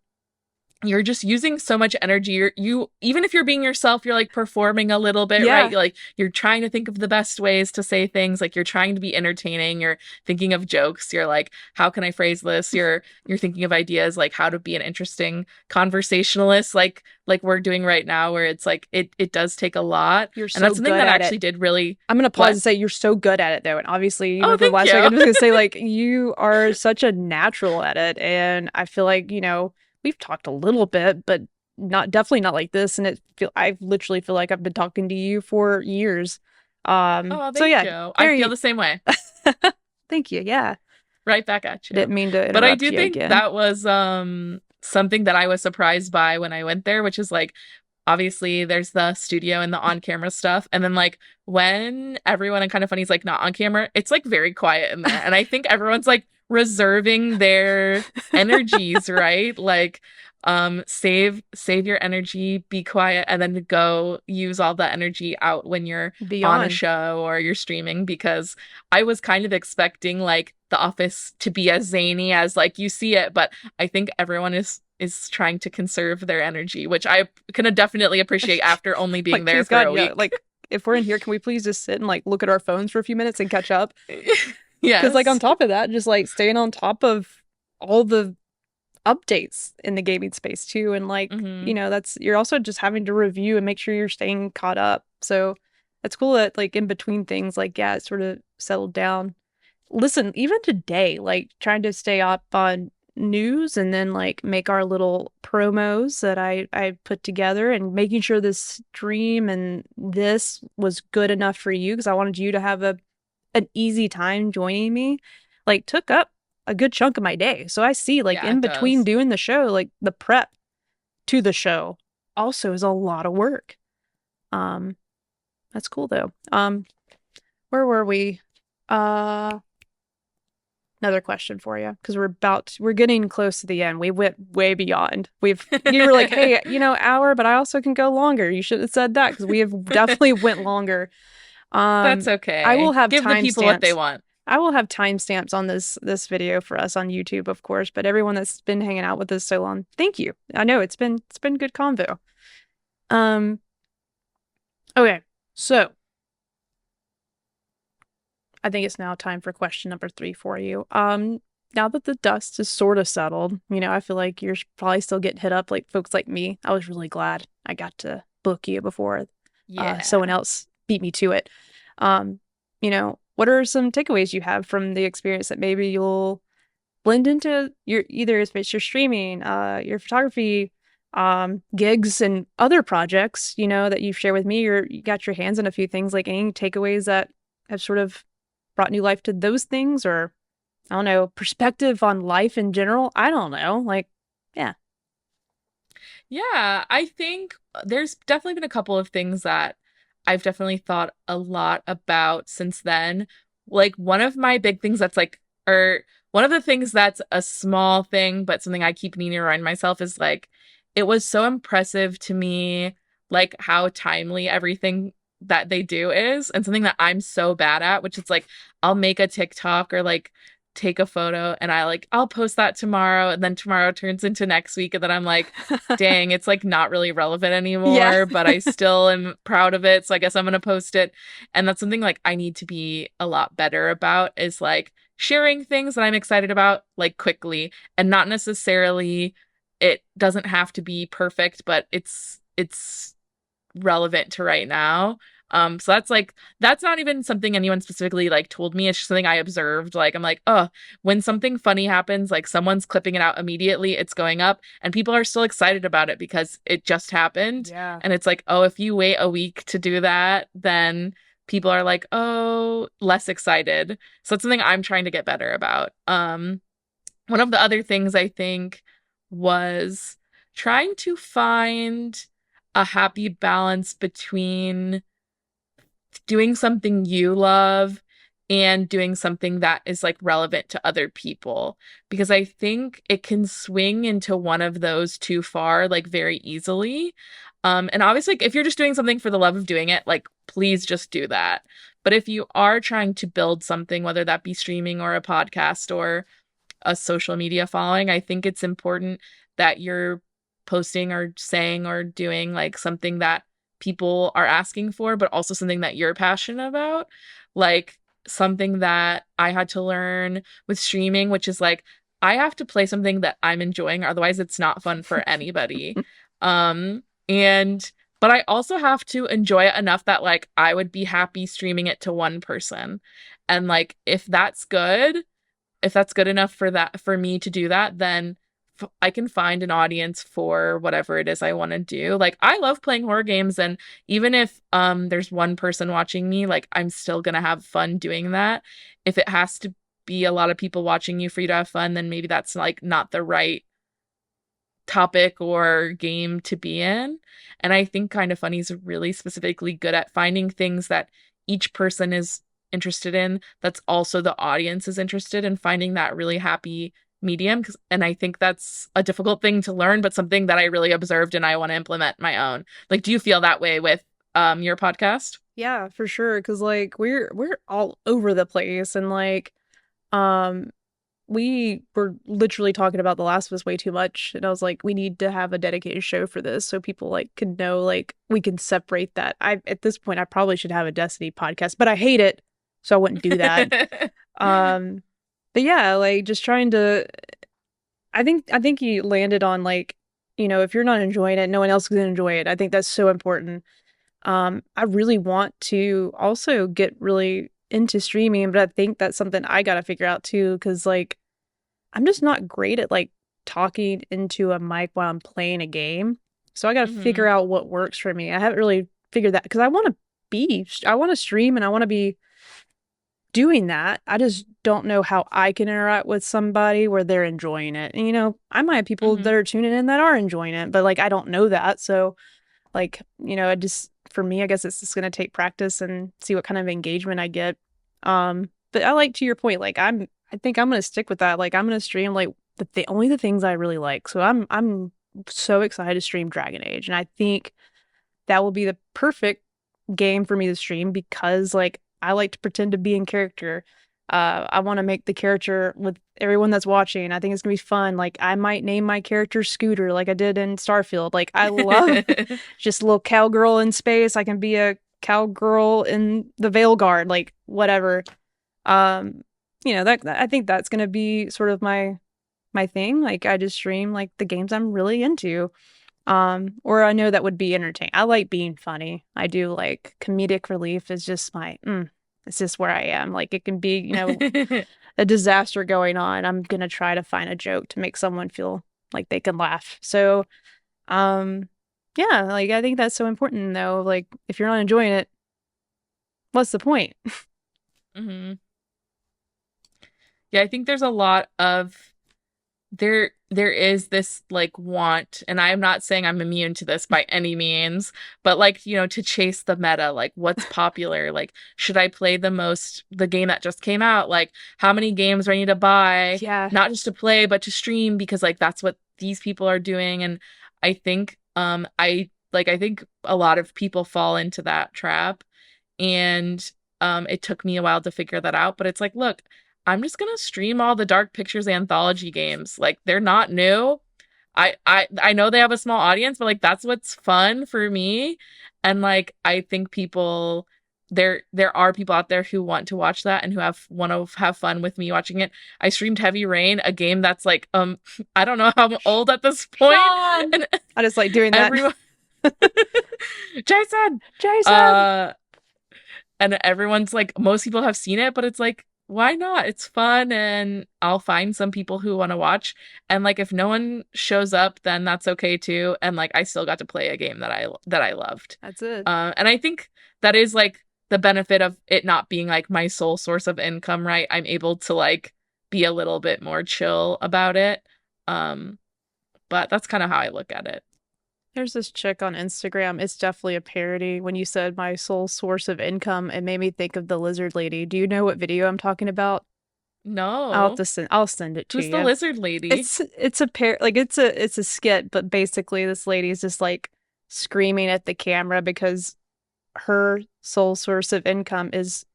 you're just using so much energy. You even if you're being yourself, you're like performing a little bit, right? Yeah, Like you're trying to think of the best ways to say things, like you're trying to be entertaining, you're thinking of jokes, you're like, how can I phrase this? You're thinking of ideas like how to be an interesting conversationalist, like we're doing right now, where it's like it does take a lot. you're And so that's something good that at it. actually did really I'm gonna pause what? and say you're so good at it though. And obviously, Oh, for the thank last second, you. I'm just gonna say like you are such a natural at it. And I feel like, we've talked a little bit, but not definitely not like this. And I literally feel like I've been talking to you for years. Oh, So thank yeah, you. I feel very the same way. thank you. Yeah. Right back at you. Didn't mean to But I interrupt do you think again. that was something that I was surprised by when I went there, which is like obviously there's the studio and the on-camera stuff. And then like when everyone and Kind of Funny is like not on camera, it's like very quiet in there. And I think everyone's like reserving their energies, right? Like save your energy, be quiet, and then go use all the energy out when you're on a Beyond. show or you're streaming, because I was kind of expecting like The Office to be as zany as like you see it, but I think everyone is trying to conserve their energy, which I can definitely appreciate after only being Like, there please for God, a yeah, week. like if we're in here, can we please just sit and like look at our phones for a few minutes and catch up? Because like on Yes. top of that, just like staying on top of all the updates in the gaming space too, and like Hmm. that's you're also just having to review and make sure you're staying caught up. So it's cool that like in between things, like yeah, it sort of settled down. Listen, even today, like trying to stay up on news and then like make our little promos that I put together and making sure this stream and this was good enough for you because I wanted you to have an easy time joining me, like took up a good chunk of my day. So I see like Yeah, in it between does. doing the show, like the prep to the show also is a lot of work. Um, that's cool though. Where were we? Uh, Another question for you because we're getting close to the end. We went way beyond. You were like, hey, hour, but I also can go longer. You should have said that because we have definitely went longer. That's I will okay. have Give the people what they timestamps. want. I will have timestamps on this video for us on YouTube, of course. But everyone that's been hanging out with us so long, thank you. I know it's been good convo. Um, okay, so I think it's now time for question number 3 for you. Now that the dust is sort of settled, I feel like you're probably still getting hit up like folks like me. I was really glad I got to book you before someone Yeah. else beat me to it. What are some takeaways you have from the experience that maybe you'll blend into your either if it's your streaming, your photography, gigs and other projects, that you've shared with me, or you got your hands on a few things, like any takeaways that have sort of brought new life to those things, or I don't know, perspective on life in general. I don't know. Like, yeah. Yeah, I think there's definitely been a couple of things that I've definitely thought a lot about since then. Like one of my big things that's like, or one of the things that's a small thing, but something I keep needing to remind myself is like, it was so impressive to me, like how timely everything that they do is, and something that I'm so bad at, which is like, I'll make a TikTok or like take a photo and I'll post that tomorrow, and then tomorrow turns into next week, and then I'm like, dang, it's like not really relevant Yeah. anymore, but I still am proud of it. So I guess I'm gonna post it. And that's something like I need to be a lot better about, is like sharing things that I'm excited about like quickly, and not necessarily, it doesn't have to be perfect, but it's relevant to right now. So that's not even something anyone specifically like told me. It's just something I observed. Like I'm like, oh, when something funny happens, like someone's clipping it out immediately, it's going up, and people are still excited about it because it just happened. Yeah. And it's like, oh, if you wait a week to do that, then people are like, oh, less excited. So it's something I'm trying to get better about. One of the other things I think was trying to find a happy balance between doing something you love and doing something that is like relevant to other people, because I think it can swing into one of those too far like very easily. And obviously like, if you're just doing something for the love of doing it, like please just do that. But if you are trying to build something, whether that be streaming or a podcast or a social media following, I think it's important that you're posting or saying or doing like something that people are asking for, but also something that you're passionate about. Like something that I had to learn with streaming, which is like I have to play something that I'm enjoying, otherwise it's not fun for anybody. And but I also have to enjoy it enough that like I would be happy streaming it to one person. And like if that's good enough for that for me to do that, then I can find an audience for whatever it is I want to do. Like I love playing horror games, and even if there's one person watching me, like I'm still going to have fun doing that. If it has to be a lot of people watching you for you to have fun, then maybe that's like not the right topic or game to be in. And I think Kind of Funny is really specifically good at finding things that each person is interested in, that's also the audience is interested in, finding that really happy medium. And I think that's a difficult thing to learn, but something that I really observed and I want to implement my own. Like, do you feel that way with your podcast? Yeah, for sure. Cause like we're all over the place and like um we were literally talking about The Last of Us way too much. And I was like, we need to have a dedicated show for this so people like can know like we can separate that. I At this point I probably should have a Destiny podcast, but I hate it, so I wouldn't do that. Um but yeah, like just trying to I think you landed on like, if you're not enjoying it, no one else can enjoy it. I think that's so important. I really want to also get really into streaming, but I think that's something I gotta figure out too, because like I'm just not great at like talking into a mic while I'm playing a game. So I gotta figure Hmm. out what works for me. I haven't really figured that because I want to stream and I want to be doing that. I just don't know how I can interact with somebody where they're enjoying it. And I might have people Hmm. that are tuning in that are enjoying it, but like I don't know that. So like, I just for me, I guess it's just gonna take practice and see what kind of engagement I get. But I like to your point, like I think I'm gonna stick with that. Like I'm gonna stream like only the things I really like. So I'm so excited to stream Dragon Age, and I think that will be the perfect game for me to stream because like I like to pretend to be in character. I want to make the character with everyone that's watching. I think it's gonna be fun. Like I might name my character Scooter, like I did in Starfield. Like I love just a little cowgirl in space. I can be a cowgirl in the Veilguard, like whatever. Um, that I think that's gonna be sort of my thing. Like I just stream like the games I'm really into. Or I know that would be entertaining. I like being funny. I do like comedic relief is just it's just where I am. Like it can be, a disaster going on. I'm gonna try to find a joke to make someone feel like they can laugh. So, yeah, like I think that's so important though. Like if you're not enjoying it, what's the point? Hmm. Yeah, I think there's a lot of there is this like want, and I'm not saying I'm immune to this by any means, but like, to chase the meta, like what's popular, like should I play the game that just came out, like how many games do I need to buy, Yeah. not just to play but to stream because like that's what these people are doing. And I think I think a lot of people fall into that trap, and it took me a while to figure that out, but it's like, look, I'm just gonna stream all the Dark Pictures anthology games. Like they're not new. I know they have a small audience, but like that's what's fun for me. And like I think there are people out there who want to watch that and who have want to have fun with me watching it. I streamed Heavy Rain, a game that's like I don't know how I'm old at this point, Sean! and I just like doing that. everyone Jason Jason! uh And everyone's like, most people have seen it, but it's like, why not? It's fun, and I'll find some people who want to watch. And like, if no one shows up, then that's okay too. And like, I still got to play a game that I loved. That's it. And I think that is like the benefit of it not being like my sole source of income, right? I'm able to like be a little bit more chill about it. Um, but that's kind of how I look at it. There's this chick on Instagram. It's definitely a parody. When you said my sole source of income, it made me think of the lizard lady. Do you know what video I'm talking about? No. I'll send it to Who's the you. lizard lady? It's a like it's a skit, but basically this lady is just like screaming at the camera because her sole source of income is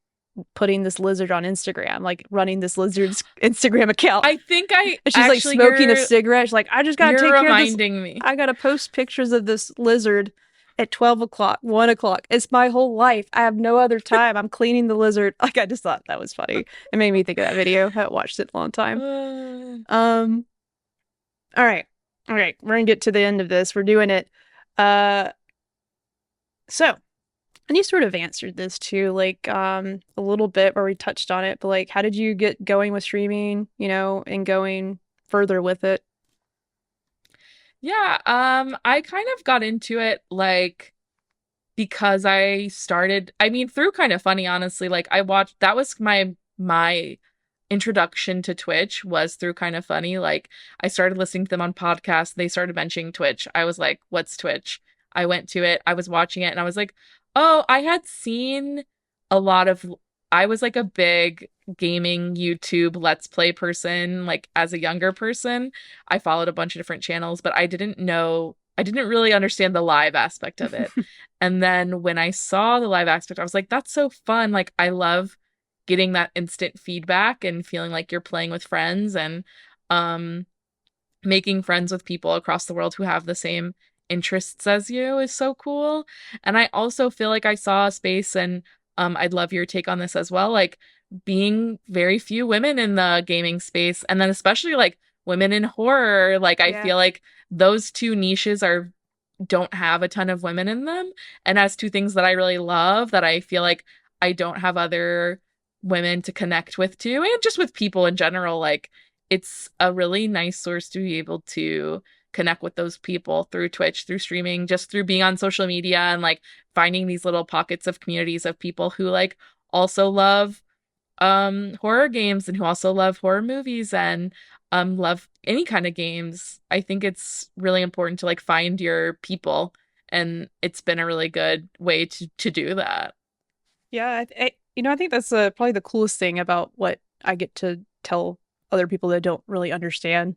putting this lizard on Instagram, like running this lizard's Instagram account. I think I And she's like actually smoking a cigarette. She's like, I just gotta you're take care of this. reminding me. I gotta post pictures of this lizard at 12 o'clock, 1 o'clock. It's my whole life. I have no other time. I'm cleaning the lizard. Like, I just thought that was funny. It made me think of that video. I haven't watched it in a long time. Um, all right. All right. We're gonna get to the end of this. We're doing it. Uh, so and you sort of answered this too, like a little bit where we touched on it, but like how did you get going with streaming, and going further with it? Yeah, I kind of got into it like because I started, I mean, through kind of funny, honestly. Like I watched that was my introduction to Twitch was through kind of funny. Like I started listening to them on podcasts, they started mentioning Twitch. I was like, what's Twitch? I went to it, I was watching it, and I was like, oh, I had seen a lot of I was like a big gaming YouTube Let's Play person, like as a younger person. I followed a bunch of different channels, but I didn't really understand the live aspect of it. And then when I saw the live aspect, I was like, that's so fun. Like, I love getting that instant feedback and feeling like you're playing with friends and um, making friends with people across the world who have the same interests as you is so cool. And I also feel like I saw a space, and I'd love your take on this as well, like being very few women in the gaming space, and then especially like women in horror. Like I Yeah. feel like those two niches are don't have a ton of women in them. And as two things that I really love that I feel like I don't have other women to connect with too, and just with people in general, like it's a really nice source to be able to connect with those people through Twitch, through streaming, just through being on social media and like finding these little pockets of communities of people who like also love horror games and who also love horror movies and love any kind of games. I think it's really important to like find your people, and it's been a really good way to do that. Yeah, I think that's probably the coolest thing about what I get to tell other people that don't really understand.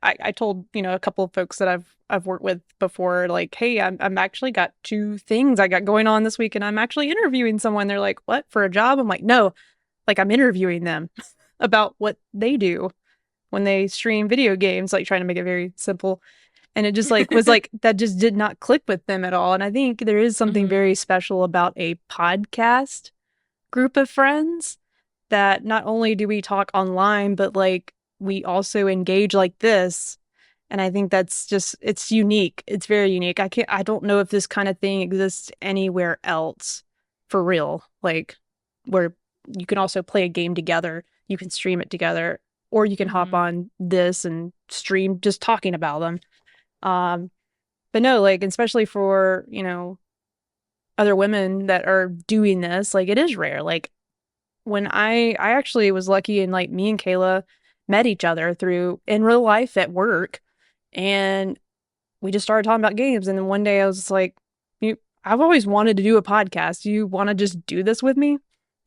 I told, a couple of folks that I've worked with before, like, hey, I'm actually got two things I got going on this week, and I'm actually interviewing someone. They're like, what, for a job? I'm like, no, like I'm interviewing them about what they do when they stream video games, like trying to make it very simple. And it just like was like that just did not click with them at all. And I think there is something Hmm. very special about a podcast group of friends that not only do we talk online, but like we also engage like this. And I think that's just, it's unique. It's very unique. I don't know if this kind of thing exists anywhere else for real. Like where you can also play a game together, you can stream it together, or you can hop Hmm. on this and stream just talking about them. Um, but no, like, especially for, other women that are doing this, like it is rare. Like when I actually was lucky and like me and Kayla met each other through in real life at work and we just started talking about games and then one day I was like, I've always wanted to do a podcast. Do you want to just do this with me?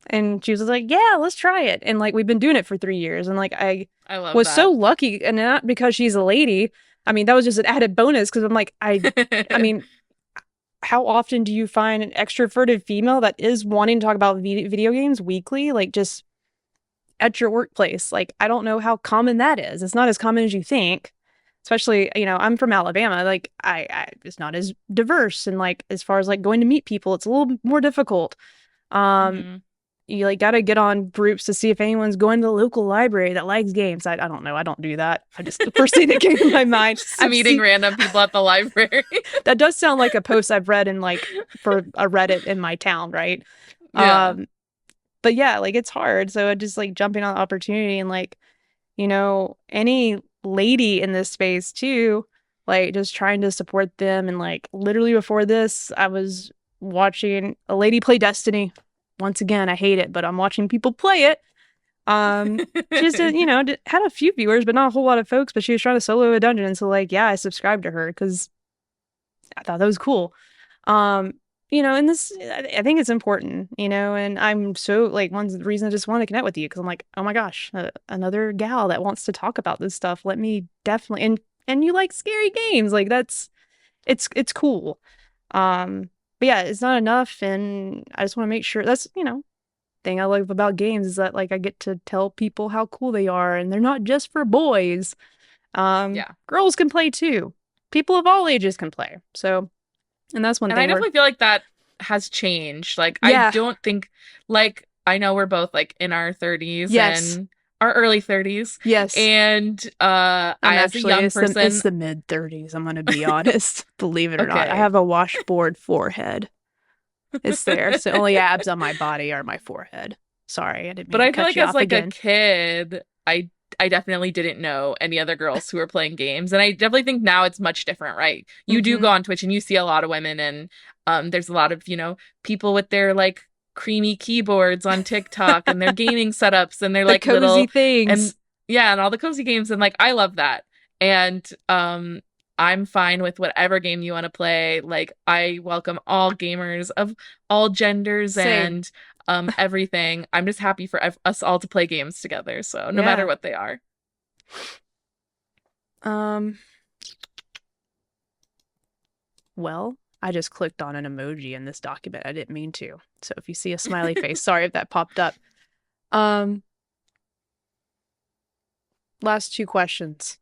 And she was like, yeah, let's try it. And like we've been doing it for 3 years. And like I I love was so that. lucky and not because she's a lady. I mean, that was just an added bonus because I'm like, I mean, how often do you find an extroverted female that is wanting to talk about video games weekly, like just at your workplace? Like, I don't know how common that is. It's not as common as you think. Especially, I'm from Alabama. Like, it's not as diverse, and like as far as like going to meet people, it's a little more difficult. Um, Hmm. you like got to get on groups to see if anyone's going to the local library that likes games. I don't know. I don't do that. I just the first thing that came to my mind. Just meeting random people at the library. That does sound like a post I've read in like for a Reddit in my town, right? Yeah. But yeah, like it's hard. So just like jumping on the opportunity and like, any lady in this space too, like just trying to support them. And like literally before this, I was watching a lady play Destiny. Once again, I hate it, but I'm watching people play it. She just did, had a few viewers, but not a whole lot of folks, but she was trying to solo a dungeon. So like, yeah, I subscribed to her because I thought that was cool. Um, and this, I think it's important, and I'm so like one reason I just want to connect with you because I'm like, oh my gosh, another gal that wants to talk about this stuff. Let me definitely, and you like scary games, like it's cool. But yeah, it's not enough, and I just want to make sure that's, thing I love about games is that like I get to tell people how cool they are, and they're not just for boys. Yeah. Girls can play too. People of all ages can play. So, and that's one And I thing where, definitely feel like that has changed. Like, I yeah, don't think, like, I know we're both like in our 30s yes, and our early 30s. yes. And I'm I, as a actually young it's person, the mid 30s. I'm gonna be honest. Believe it or not, I okay. have a washboard forehead. It's there. So the only abs on my body are my forehead. Sorry, I didn't But mean to I feel cut like you as off like a again. kid, I definitely didn't know any other girls who were playing games. And I definitely think now it's much different, right? You do Mm-hmm. go on Twitch and you see a lot of women and there's a lot of, people with their like creamy keyboards on TikTok and their gaming setups and their The like cozy little and things. yeah, and all the cozy games and like I love that. And I'm fine with whatever game you want to play. Like I welcome all gamers of all genders Same. and everything. I'm just happy for us all to play games together. So no matter Yeah. what they are. Um, well, I just clicked on an emoji in this document. I didn't mean to. So if you see a smiley face, sorry if that popped up. Um, last two questions.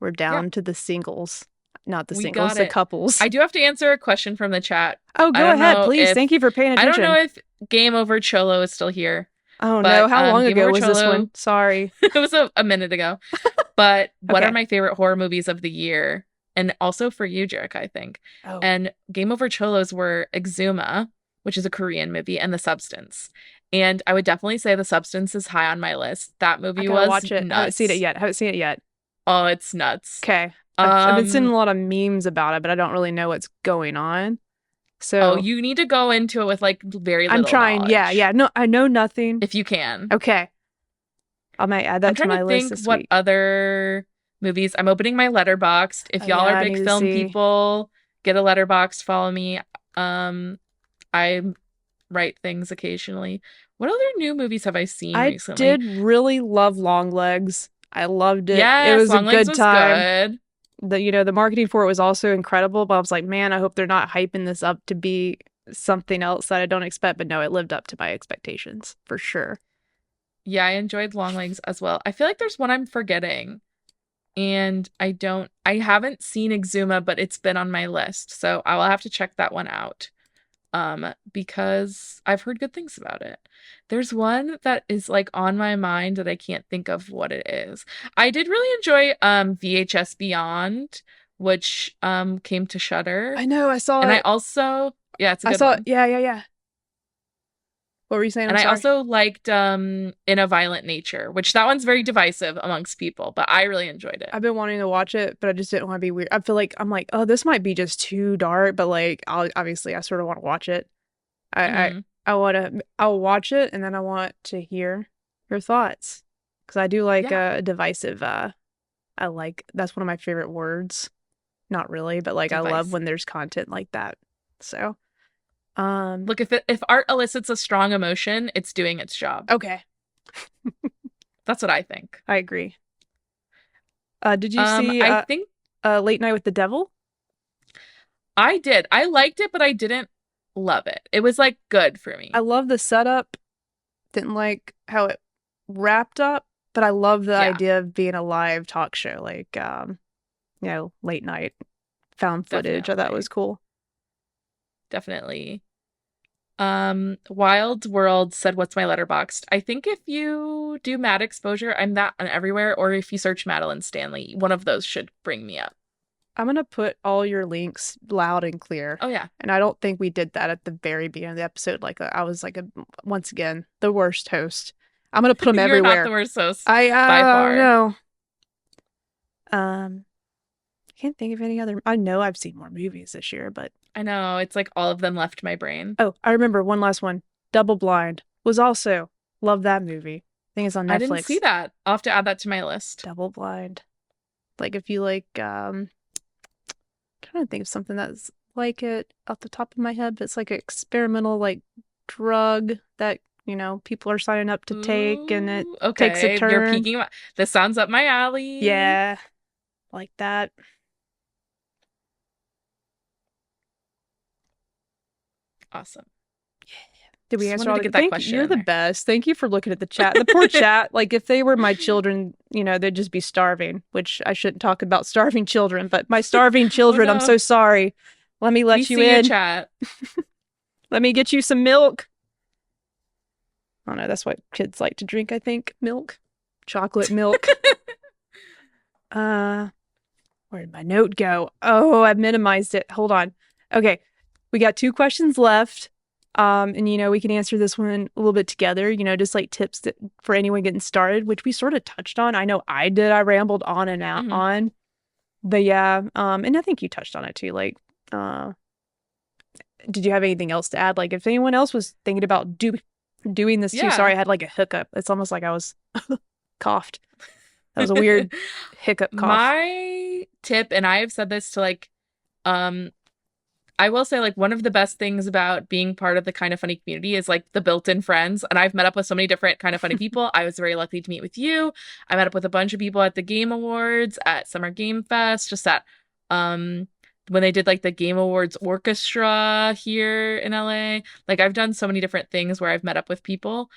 We're Yeah, down to the singles. Not the we singles, got the it. couples. I do have to answer a question from the chat. Oh, I go don't ahead, know please. Thank if you for paying I don't know attention. if Game Over Cholo is still here, Oh no, but how long Game ago Over was this Cholo one? Sorry. it was a minute ago. But what are Okay. my favorite horror movies of the year? And also for you, Jerica, I think. Oh, And Game Over Cholos were Exuma, which is a Korean movie, and The Substance. And I would definitely say The Substance is high on my list. That I movie gotta was watch it. I haven't seen it nuts. yet. Haven't seen it yet. Oh, it's nuts. Okay. I've been seeing Um, a lot of memes about it, but I don't really know what's going on. oh, So you need to go into it with like very I'm little trying. Yeah, knowledge, yeah. No, I know nothing. if you can. Okay. I might add I'm that to trying to my list think this what week. other movies. I'm opening my letterboxd. If Oh y'all yeah, are I big need to film see. people, get a letterboxd, follow me. I write things occasionally. What other new movies have I seen I recently? did really love Long Legs. I loved it. It Yes, was a Longlegs good was time. good. The marketing for it was also incredible, but I was like, man, I hope they're not hyping this up to be something else that I don't expect. But no, it lived up to my expectations for sure. Yeah, I enjoyed Longlegs as well. I feel like there's one I'm forgetting, and I haven't seen Exuma, but it's been on my list, so I will have to check that one out. Because I've heard good things about it. There's one that is like on my mind that I can't think of what it is. I did really enjoy VHS Beyond, which came to Shudder. I know. I saw And I it. also yeah, it's a I good saw. one. Yeah, yeah, yeah. What were you saying? I'm And I sorry. also liked In a Violent Nature, which that one's very divisive amongst people, but I really enjoyed it. I've been wanting to watch it, but I just didn't want to be weird. I feel like I'm like, oh, this might be just too dark, but like, I sort of want to watch it. I I Hmm. I want to. I'll watch it, and then I want to hear your thoughts because I do like Yeah, divisive. I like that's one of my favorite words. Not really, but like I love divisive. when there's content like that. So, um, Look, if art elicits a strong emotion, it's doing its job. okay, That's what I think. I agree. Did you see I think Late Night with the Devil? I did. I liked it, but I didn't love it. It was like good for I me. love the setup. Didn't like how it wrapped up, but I love the Yeah, idea of being a live talk show, like late night found footage. I thought was definitely. cool. Definitely. Wild World said, "What's my letterboxd?" I think if you do Mad Exposure, I'm that on everywhere, or if you search Madeline Stanley, one of those should bring me up. I'm gonna put all your links loud and clear. Oh yeah. And I don't think we did that at the very beginning of the episode. Like I was like once again the worst host. I'm gonna put them You're not the everywhere. worst host I by don't far. know. I can't think of any other. I know I've seen more movies this year, but I know, it's like all of them left my brain. oh, I remember one last one. Double Blind was also love that movie. I think it's on I didn't see Netflix. that. I'll have to add that to my list. Double Blind. Like if you like trying to think of something that's like it off the top of my head, but it's like an experimental like drug that, people are signing up to take and it Ooh, takes a okay. You're turn. peeking. This sounds up my alley. Yeah, like that. Awesome. Did we Just answer wanted all to the get that thank you. question You're in the there. best. Thank you for looking at the chat. The poor chat, like if they were my children, they'd just be starving, which I shouldn't talk about starving children, but my starving Oh children, I'm no. so sorry. Let me We let you see you, in. chat. Let me get you some milk. I don't know, that's what kids like to drink, I think. Milk. Chocolate milk. Uh, where did my note go? Oh, I've minimized it. Hold on. Okay. We got 2 questions left. And we can answer this one a little bit together, just like tips for anyone getting started, which we sort of touched on. I know I did. I rambled on and Hmm. on. But yeah, and I think you touched on it too. Like, did you have anything else to add? Like if anyone else was thinking about doing this too. Sorry, Yeah. I had like a hiccup. It's almost like I was coughed. That was a weird hiccup cough. My tip, and I have said this to like, um, I will say like one of the best things about being part of the Kind of Funny community is like the built-in friends. And I've met up with so many different kind of funny people. I was very lucky to meet with you. I met up with a bunch of people at the Game Awards, at Summer Game Fest, just at um when they did like the Game Awards orchestra here in LA. Like I've done so many different things where I've met up with people.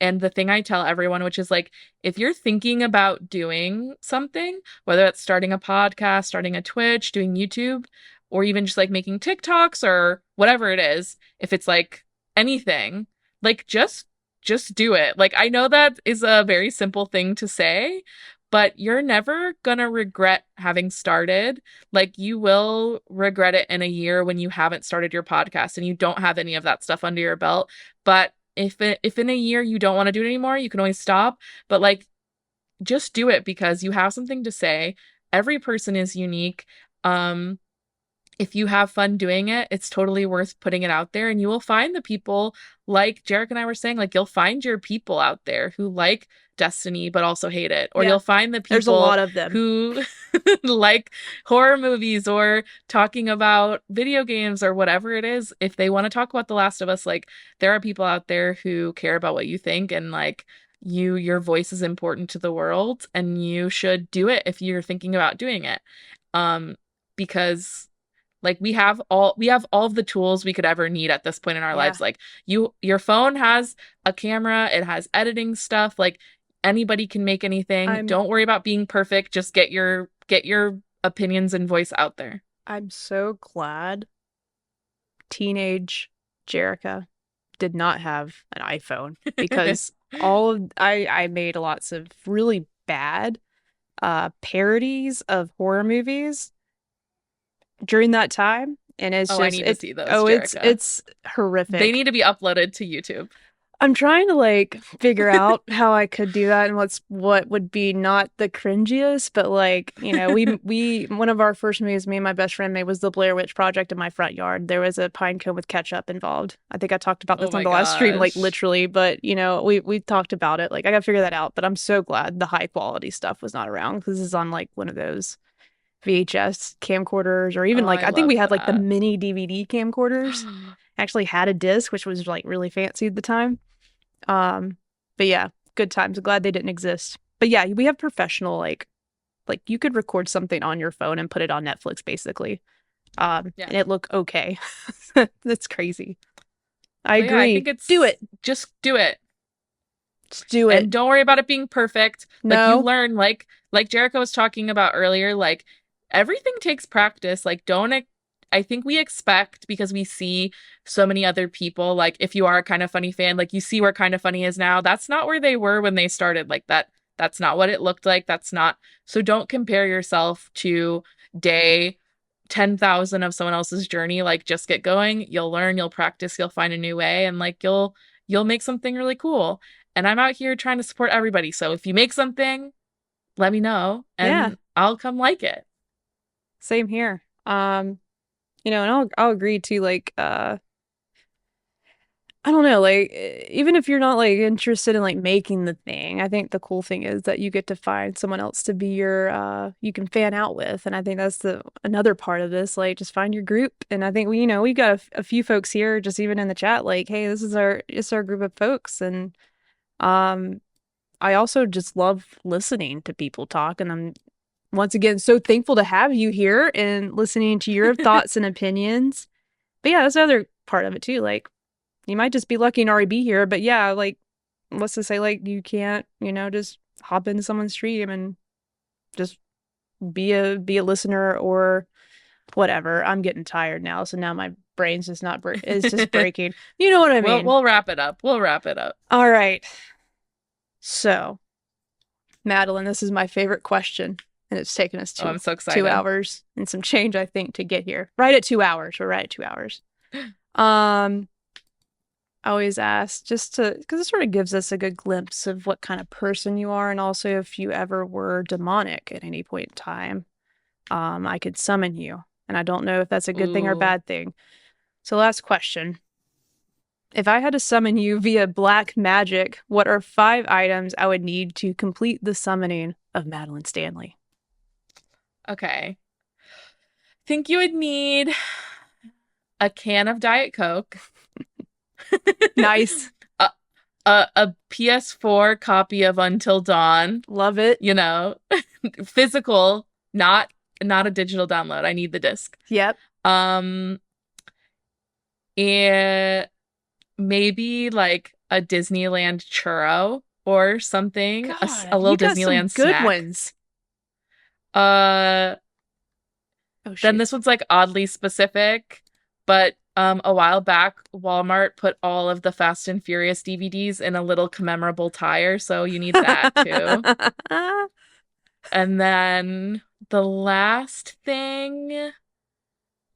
And the thing I tell everyone, which is like, if you're thinking about doing something, whether it's starting a podcast, starting a Twitch, doing YouTube, or even just like making TikToks or whatever it is, if it's like anything, like just do it. Like I know that is a very simple thing to say, but you're never gonna regret having started. Like you will regret it in a year when you haven't started your podcast and you don't have any of that stuff under your belt. But if in a year you don't want to do it anymore, you can always stop. But like just do it because you have something to say. Every person is unique. Um, if you have fun doing it, it's totally worth putting it out there. And you will find the people like Jerica and I were saying, like you'll find your people out there who like Destiny but also hate it. Or Yeah, you'll find the there's a people lot of them. who like horror movies or talking about video games or whatever it is. If they want to talk about The Last of Us, like there are people out there who care about what you think and like your voice is important to the world and you should do it if you're thinking about doing it. Because like we have all of the tools we could ever need at this point in our Yeah, lives. Like your phone has a camera, it has editing stuff. Like anybody can make anything. I'm Don't worry about being perfect. Just get your opinions and voice out there. I'm so glad teenage Jerica did not have an iPhone because I made lots of really bad parodies of horror movies during that time, and it's Oh, I just need to it's see those, oh it's Jerica. it's They horrific. need to be uploaded to YouTube. I'm trying to like figure out how I could do that and what would be not the cringiest, but like, we one of our first movies me and my best friend made was the Blair Witch Project in my front yard. There was a pine cone with ketchup involved. I think I talked about Oh this on my the last stream, like gosh. literally, but we talked about it. Like I gotta figure that out, but I'm so glad the high quality stuff was not around because this is on like one of those VHS camcorders or even Oh, like I I think we love had like the that. mini DVD camcorders. Actually had a disc, which was like really fancy at the time. But yeah, good times. Glad they didn't exist. But yeah, we have professional like you could record something on your phone and put it on Netflix basically. Yeah. And it look okay. That's crazy. I But yeah, I agree. think Do it's it. just do it. Just do it. And don't worry about it being perfect. Like you No, learn, like Jericho was talking about earlier, like everything takes practice. Like don't I think we expect because we see so many other people, like if you are a Kind of Funny fan, like you see where Kind of Funny is now. That's not where they were when they started. Like that's not what it looked like. That's not, so don't compare yourself to day 10,000 of someone else's journey. Like, just get going. You'll learn, you'll practice, you'll find a new way, and like you'll make something really cool. And I'm out here trying to support everybody. So if you make something, let me know Yeah, and I'll come like it. same here. And I'll agree to like I don't know, like even if you're not like interested in like making the thing, I think the cool thing is that you get to find someone else to be your you can fan out with. And I think that's the another part of this, like just find your group. And I think we've got a few folks here just even in the chat like, hey, this is our group of folks. And um I also just love listening to people talk, and I'm once again so thankful to have you here and listening to your thoughts and opinions. But yeah, that's the other part of it too. Like you might just be lucky and already be here, but yeah, like let's just say like you can't, just hop into someone's stream and just be a listener or whatever. I'm getting tired now, so now my brain's just not it's just breaking. You know what I We'll mean? we'll wrap it up. We'll wrap it up. All right. So, Madeline, this is my favorite question, and it's taken us Oh, I'm so 2 excited. hours and some change, I think, to get here. Right at 2 hours. We're right at 2 hours. Um, I always ask just to, because it sort of gives us a good glimpse of what kind of person you are, and also if you ever were demonic at any point in time, I could summon you. And I don't know if that's a good thing or a Ooh. bad thing. So, last question. If I had to summon you via black magic, what are 5 items I would need to complete the summoning of Madeline Stanley? Okay. Think you would need a can of Diet Coke, Nice. a, a PS4 copy of Until Dawn, Love it. you know, physical, not a digital download. I need the disc. Yep. Um, and maybe like a Disneyland churro or something, a God, you little got some Disneyland good snack. ones. Uh, Oh, then shoot. this one's like oddly specific, but a while back, Walmart put all of the Fast and Furious DVDs in a little commemorable tire, so you need that too. And then the last thing,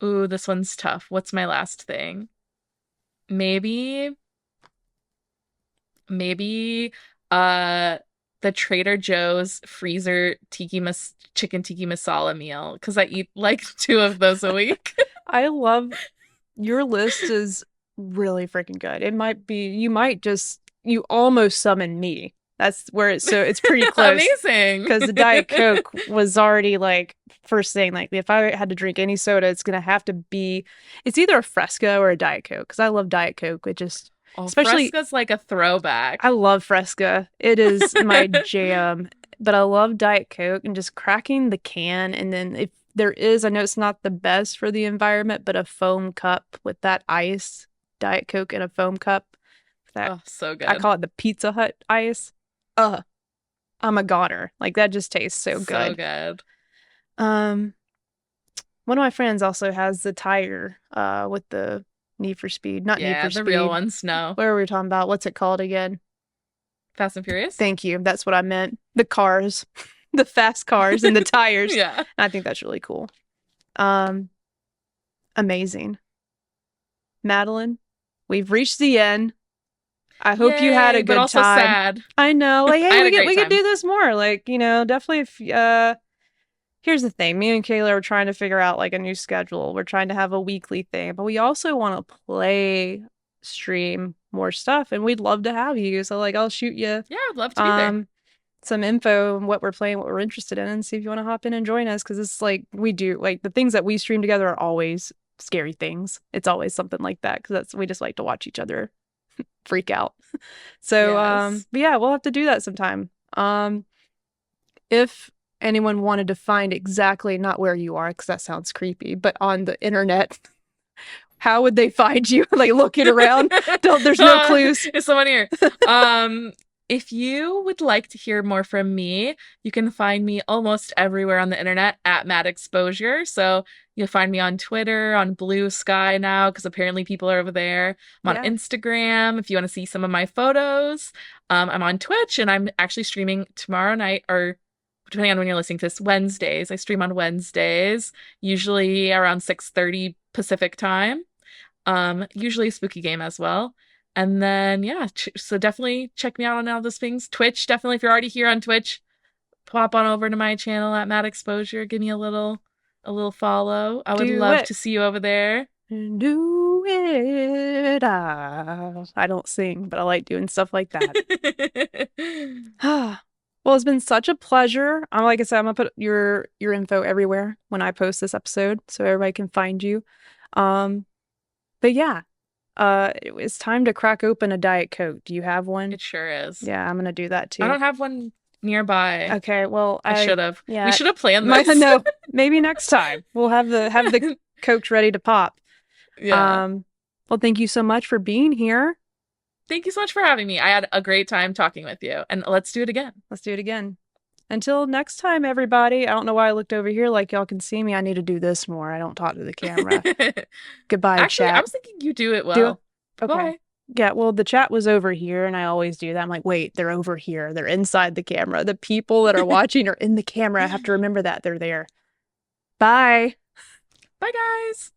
ooh, this one's tough. What's my last thing? Maybe, maybe uh the Trader Joe's freezer chicken tiki masala meal because I eat like two of those a week. I love your list is really freaking good. It might be you almost summon me. That's where it's pretty close Amazing. because the Diet Coke was already like first thing. Like if I had to drink any soda, it's gonna have to be it's either a Fresca or a Diet Coke because I love Diet Coke. It just Oh, especially Fresca's like a I throwback. love Fresca. It is my jam. But I love Diet Coke and just cracking the can. And then if there is, I know it's not the best for the environment, but a foam cup with that ice, Diet Coke in a foam cup. That Oh, so I good. call it the Pizza Hut ice. Uh, I'm a goner. Like that just tastes so So good. good. Um, one of my friends also has the tire with the Need for Speed, not Need Yeah, for the real Speed. ones, no. What were we talking about? What's it called again? Fast and Furious? Thank you. That's what I meant. The cars, the fast cars and the tires. Yeah. And I think that's really cool. Um, Amazing. Madeline, we've reached the end. I hope you had a Yay, but good also time. sad. I know. Like, I hey, had a we great could time. do this more. Like, definitely if here's the thing. Me and Kayla are trying to figure out like a new schedule. We're trying to have a weekly thing, but we also want to play stream more stuff and we'd love to have you. So like I'll shoot you Yeah, I would love to be there. um some info on what we're playing, what we're interested in, and see if you want to hop in and join us. Because it's like we do, like the things that we stream together are always scary things. It's always something like that because that's we just like to watch each other freak out. So, Yes. but yeah, we'll have to do that sometime. If anyone wanted to find exactly not where you are, because that sounds creepy, but on the internet, how would they find you? Like looking around? Don't. There's no clues. Is someone here? Um, if you would like to hear more from me, you can find me almost everywhere on the internet at Mad Exposure. So you'll find me on Twitter, on Blue Sky now, because apparently people are over there. I'm on Yeah. Instagram if you want to see some of my photos. I'm on Twitch and I'm actually streaming tomorrow night or depending on when you're listening to this, Wednesdays. I stream on Wednesdays, usually around 6:30 Pacific time. Usually a spooky game as well. And then yeah, so definitely check me out on all those things. Twitch, definitely if you're already here on Twitch, pop on over to my channel at Mad Exposure. Give me a little follow. I would Do love it. to see you over there. Do it. I don't sing, but I like doing stuff like that. Well, it's been such a pleasure. Like I said, I'm gonna put your info everywhere when I post this episode so everybody can find you. Um, but yeah, it's time to crack open a Diet Coke. Do you have one? It sure is. Yeah, I'm gonna do that I too. don't have one nearby. Okay, well, I should have. We yeah, should have planned might this. no, maybe next time we'll have the Cokes ready to pop. Yeah. Well, thank you so much for being here. Thank you so much for having me. I had a great time talking with you, and let's do it again. Let's do it again. Until next time, everybody. I don't know why I looked over here like y'all can see me. I need to do this more. I don't talk to the camera. Goodbye, Actually, I chat. was thinking you do it Do it? well. Okay. Bye. Yeah, well, the chat was over here, and I always do that. I'm like, wait, they're over here. They're inside the camera. The people that are watching are in the camera. I have to remember that they're there. Bye. Bye, guys.